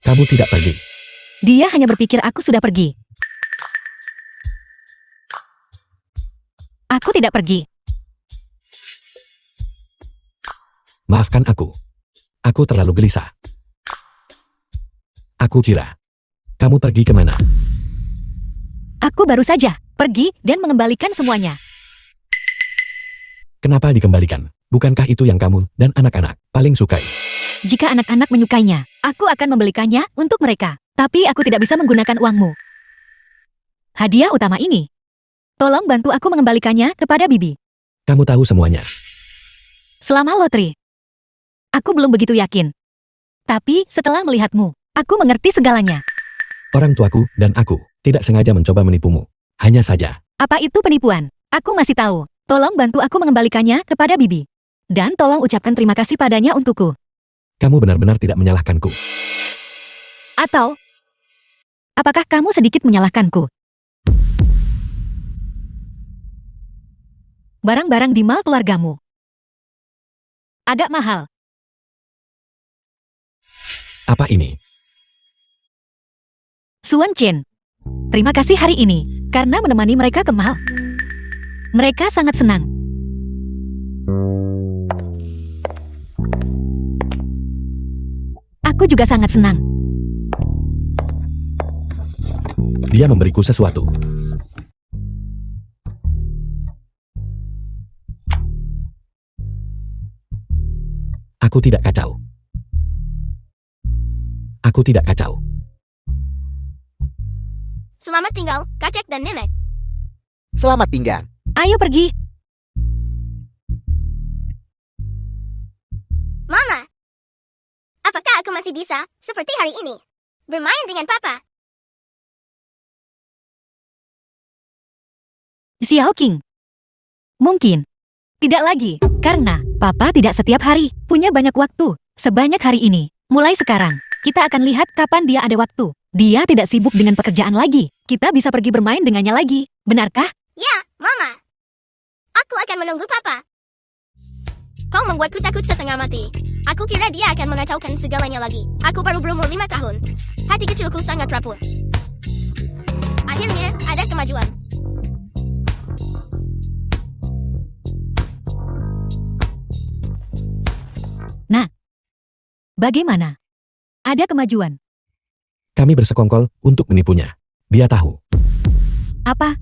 Kamu tidak pergi. Dia hanya berpikir aku sudah pergi. Aku tidak pergi. Maafkan aku. Aku terlalu gelisah. Aku kira. Kamu pergi kemana? Aku baru saja pergi dan mengembalikan semuanya. Kenapa dikembalikan? Bukankah itu yang kamu dan anak-anak paling sukai? Jika anak-anak menyukainya, aku akan membelikannya untuk mereka. Tapi aku tidak bisa menggunakan uangmu. Hadiah utama ini. Tolong bantu aku mengembalikannya kepada Bibi. Kamu tahu semuanya. Selama lotre. Aku belum begitu yakin. Tapi setelah melihatmu, aku mengerti segalanya. Orang tuaku dan aku tidak sengaja mencoba menipumu. Hanya saja. Apa itu penipuan? Aku masih tahu. Tolong bantu aku mengembalikannya kepada Bibi. Dan tolong ucapkan terima kasih padanya untukku. Kamu benar-benar tidak menyalahkanku. Atau, apakah kamu sedikit menyalahkanku? Barang-barang di mal keluargamu agak mahal. Apa ini? Suan Chen, terima kasih hari ini karena menemani mereka ke mal. Mereka sangat senang. Aku juga sangat senang. Dia memberiku sesuatu. Aku tidak kacau. Aku tidak kacau. Selamat tinggal, kakek dan nenek. Selamat tinggal. Ayo pergi. Mama, apakah aku masih bisa, seperti hari ini, bermain dengan papa? Xiao King. Mungkin. Tidak lagi, karena papa tidak setiap hari punya banyak waktu, sebanyak hari ini. Mulai sekarang, kita akan lihat kapan dia ada waktu. Dia tidak sibuk dengan pekerjaan lagi. Kita bisa pergi bermain dengannya lagi. Benarkah? Ya, Mama. Aku akan menunggu papa. Kau membuatku takut setengah mati. Aku kira dia akan mengacaukan segalanya lagi. Aku baru berumur 5 tahun. Hati kecilku sangat rapuh. Akhirnya, ada kemajuan. Bagaimana? Ada kemajuan. Kami bersekongkol untuk menipunya. Dia tahu. Apa?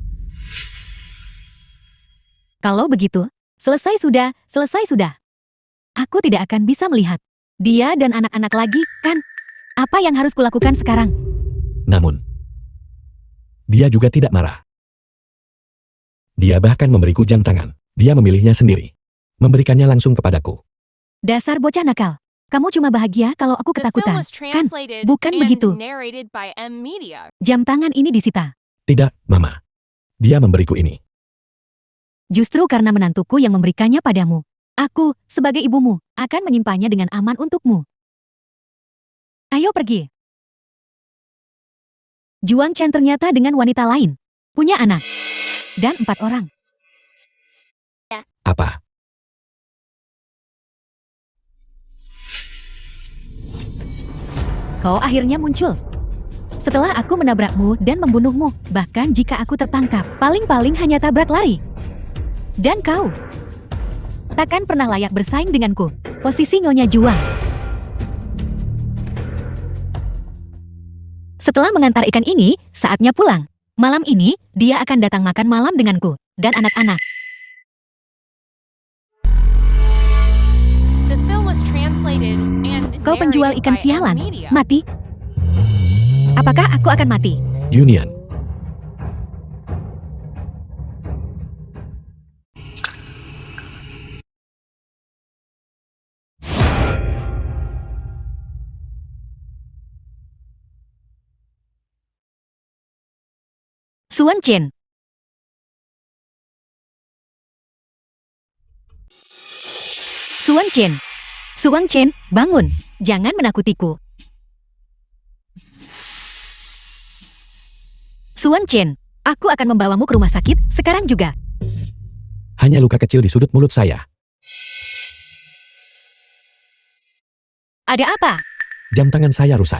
Kalau begitu, selesai sudah. Aku tidak akan bisa melihat dia dan anak-anak lagi, kan? Apa yang harus kulakukan sekarang? Namun, dia juga tidak marah. Dia bahkan memberiku jam tangan. Dia memilihnya sendiri. Memberikannya langsung kepadaku. Dasar bocah nakal. Kamu cuma bahagia kalau aku The film ketakutan, was kan? translated Bukan and begitu. narrated by M Media. Jam tangan ini disita. Tidak, Mama. Dia memberiku ini. Justru karena menantuku yang memberikannya padamu. Aku, sebagai ibumu, akan menyimpannya dengan aman untukmu. Ayo pergi. Juang Chen ternyata dengan wanita lain. Punya anak. Dan 4 orang. Apa? Kau akhirnya muncul. Setelah aku menabrakmu dan membunuhmu, bahkan jika aku tertangkap, paling-paling hanya tabrak lari. Dan kau takkan pernah layak bersaing denganku. Posisi Nyonya Juang. Setelah mengantar ikan ini, saatnya pulang. Malam ini, dia akan datang makan malam denganku dan anak-anak. The film was translated and Kau penjual narrated ikan by M sialan. Media. Mati. Apakah aku akan mati? Union. Suan Chen. Suan Chen. Suan Chen, bangun. Jangan menakutiku. Suan Chen, aku akan membawamu ke rumah sakit sekarang juga. Hanya luka kecil di sudut mulut saya. Ada apa? Jam tangan saya rusak.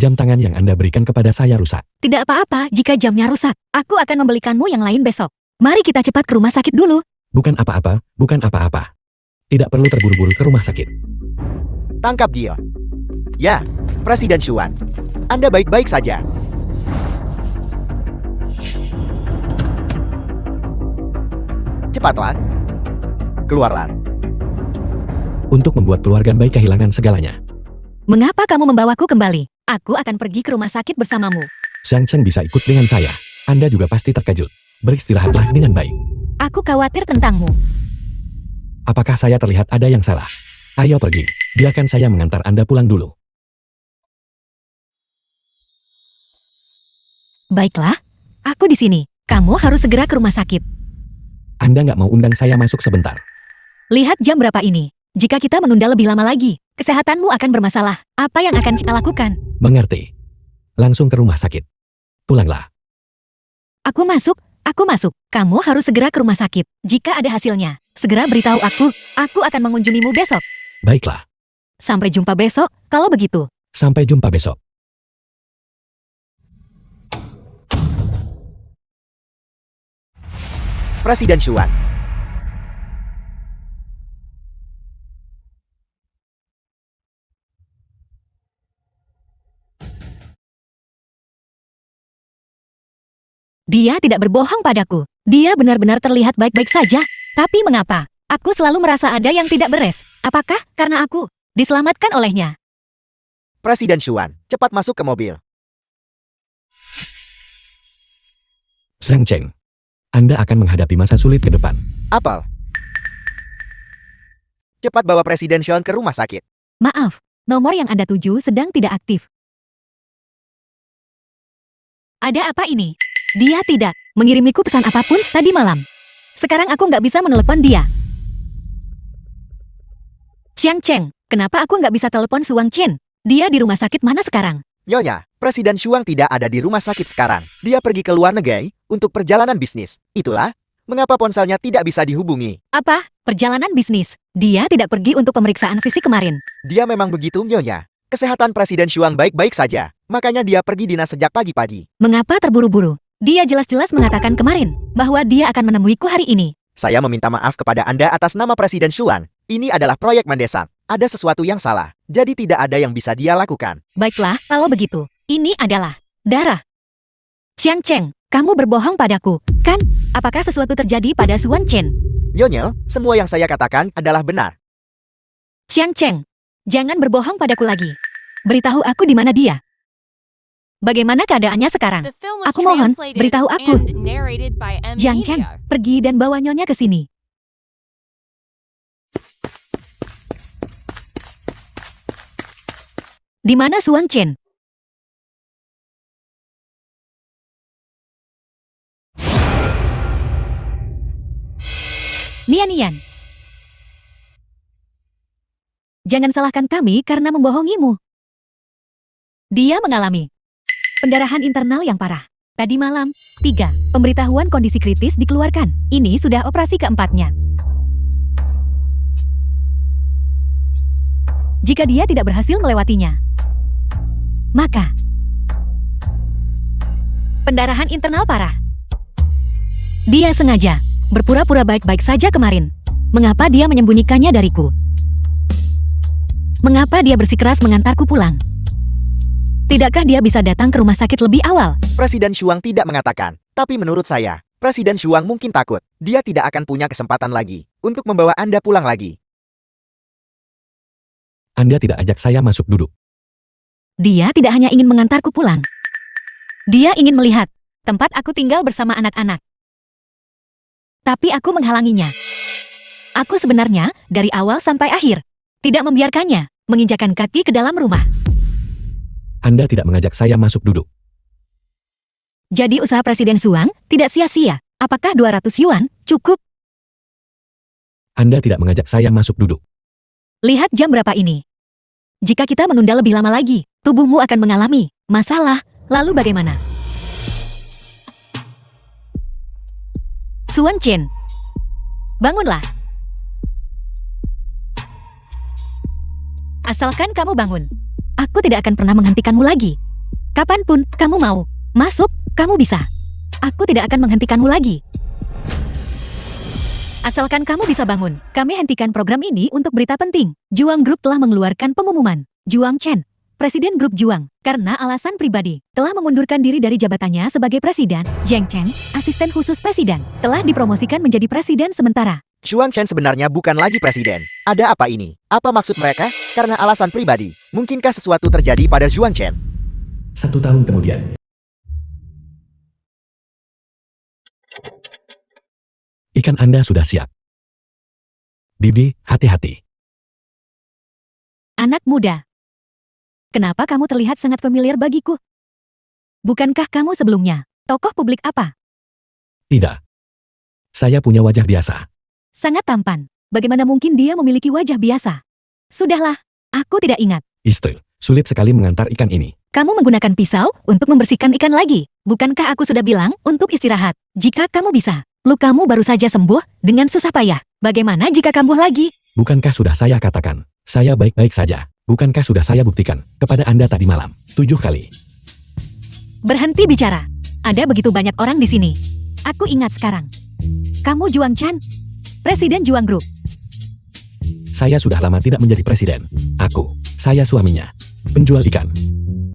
Jam tangan yang Anda berikan kepada saya rusak. Tidak apa-apa jika jamnya rusak. Aku akan membelikanmu yang lain besok. Mari kita cepat ke rumah sakit dulu. Bukan apa-apa, bukan apa-apa. Tidak perlu terburu-buru ke rumah sakit. Tangkap dia. Ya, Presiden Xuan. Anda baik-baik saja. Cepatlah. Keluarlah. Untuk membuat keluarga baik kehilangan segalanya. Mengapa kamu membawaku kembali? Aku akan pergi ke rumah sakit bersamamu. Xiang Chen bisa ikut dengan saya. Anda juga pasti terkejut. Beristirahatlah dengan baik. Aku khawatir tentangmu. Apakah saya terlihat ada yang salah? Ayo pergi. Biarkan saya mengantar Anda pulang dulu. Baiklah, aku di sini. Kamu harus segera ke rumah sakit. Anda nggak mau undang saya masuk sebentar. Lihat jam berapa ini. Jika kita menunda lebih lama lagi, kesehatanmu akan bermasalah. Apa yang akan kita lakukan? Mengerti. Langsung ke rumah sakit. Pulanglah. Aku masuk. Kamu harus segera ke rumah sakit. Jika ada hasilnya, segera beritahu aku. Aku akan mengunjungimu besok. Baiklah. Sampai jumpa besok, kalau begitu. Sampai jumpa besok. Presiden Xuan. Dia tidak berbohong padaku. Dia benar-benar terlihat baik-baik saja. Tapi mengapa? Aku selalu merasa ada yang tidak beres. Apakah karena aku diselamatkan olehnya? Presiden Xuan, cepat masuk ke mobil. Xiang Chen. Anda akan menghadapi masa sulit ke depan. Apel. Cepat bawa Presiden Xuan ke rumah sakit. Maaf, nomor yang Anda tuju sedang tidak aktif. Ada apa ini? Dia tidak mengirimiku pesan apapun tadi malam. Sekarang aku nggak bisa menelepon dia. Xiang Chen, kenapa aku nggak bisa telepon Suan Chen? Dia di rumah sakit mana sekarang? Nyonya, Presiden Xuan tidak ada di rumah sakit sekarang. Dia pergi ke luar negeri untuk perjalanan bisnis. Itulah mengapa ponselnya tidak bisa dihubungi. Apa? Perjalanan bisnis. Dia tidak pergi untuk pemeriksaan fisik kemarin. Dia memang begitu, Nyonya. Kesehatan Presiden Xuan baik-baik saja. Makanya dia pergi dinas sejak pagi-pagi. Mengapa terburu-buru? Dia jelas-jelas mengatakan kemarin bahwa dia akan menemuiku hari ini. Saya meminta maaf kepada Anda atas nama Presiden Xuan. Ini adalah proyek mendesak. Ada sesuatu yang salah. Jadi tidak ada yang bisa dia lakukan. Baiklah, kalau begitu. Ini adalah darah. Xiang Chen, kamu berbohong padaku, kan? Apakah sesuatu terjadi pada Suan Chen? Nyonya, semua yang saya katakan adalah benar. Xiang Chen, jangan berbohong padaku lagi. Beritahu aku di mana dia. Bagaimana keadaannya sekarang? The film was Aku mohon, translated beritahu aku. and narrated by M. Jiang Chen, Media. pergi dan bawa nyonya ke sini. Di mana Suan Chen? Nian. Jangan salahkan kami karena membohongimu. Dia mengalami pendarahan internal yang parah. Tadi malam, 3. Pemberitahuan kondisi kritis dikeluarkan. Ini sudah operasi keempatnya. Jika dia tidak berhasil melewatinya, maka pendarahan internal parah. Dia sengaja berpura-pura baik-baik saja kemarin. Mengapa dia menyembunyikannya dariku? Mengapa dia bersikeras mengantarku pulang? Tidakkah dia bisa datang ke rumah sakit lebih awal? Presiden Xuan tidak mengatakan. Tapi menurut saya, Presiden Xuan mungkin takut. Dia tidak akan punya kesempatan lagi untuk membawa Anda pulang lagi. Anda tidak ajak saya masuk duduk. Dia tidak hanya ingin mengantarku pulang. Dia ingin melihat tempat aku tinggal bersama anak-anak. Tapi aku menghalanginya. Aku sebenarnya, dari awal sampai akhir, tidak membiarkannya menginjakan kaki ke dalam rumah. Anda tidak mengajak saya masuk duduk. Jadi usaha Presiden Xuan tidak sia-sia. Apakah 200 yuan cukup? Anda tidak mengajak saya masuk duduk. Lihat jam berapa ini. Jika kita menunda lebih lama lagi, tubuhmu akan mengalami masalah. Lalu bagaimana? Suan Chen, bangunlah. Asalkan kamu bangun, aku tidak akan pernah menghentikanmu lagi. Kapanpun kamu mau masuk, kamu bisa. Aku tidak akan menghentikanmu lagi. Asalkan kamu bisa bangun, kami hentikan program ini untuk berita penting. Juang Group telah mengeluarkan pengumuman. Juang Chen, Presiden Grup Juang, karena alasan pribadi, telah mengundurkan diri dari jabatannya sebagai Presiden. Zheng Chen, Asisten Khusus Presiden, telah dipromosikan menjadi Presiden sementara. Juang Chen sebenarnya bukan lagi presiden. Ada apa ini? Apa maksud mereka? Karena alasan pribadi. Mungkinkah sesuatu terjadi pada Juang Chen? 1 tahun kemudian. Ikan Anda sudah siap. Bibi, hati-hati. Anak muda, kenapa kamu terlihat sangat familiar bagiku? Bukankah kamu sebelumnya tokoh publik apa? Tidak. Saya punya wajah biasa. Sangat tampan. Bagaimana mungkin dia memiliki wajah biasa? Sudahlah, aku tidak ingat. Istri, sulit sekali mengantar ikan ini. Kamu menggunakan pisau untuk membersihkan ikan lagi. Bukankah aku sudah bilang untuk istirahat? Jika kamu bisa, lukamu baru saja sembuh dengan susah payah. Bagaimana jika kambuh lagi? Bukankah sudah saya katakan, saya baik-baik saja. Bukankah sudah saya buktikan kepada Anda tadi malam, 7 kali. Berhenti bicara. Ada begitu banyak orang di sini. Aku ingat sekarang. Kamu Juang Chen, Presiden Juang Group. Saya sudah lama tidak menjadi presiden. Saya suaminya. Penjual ikan.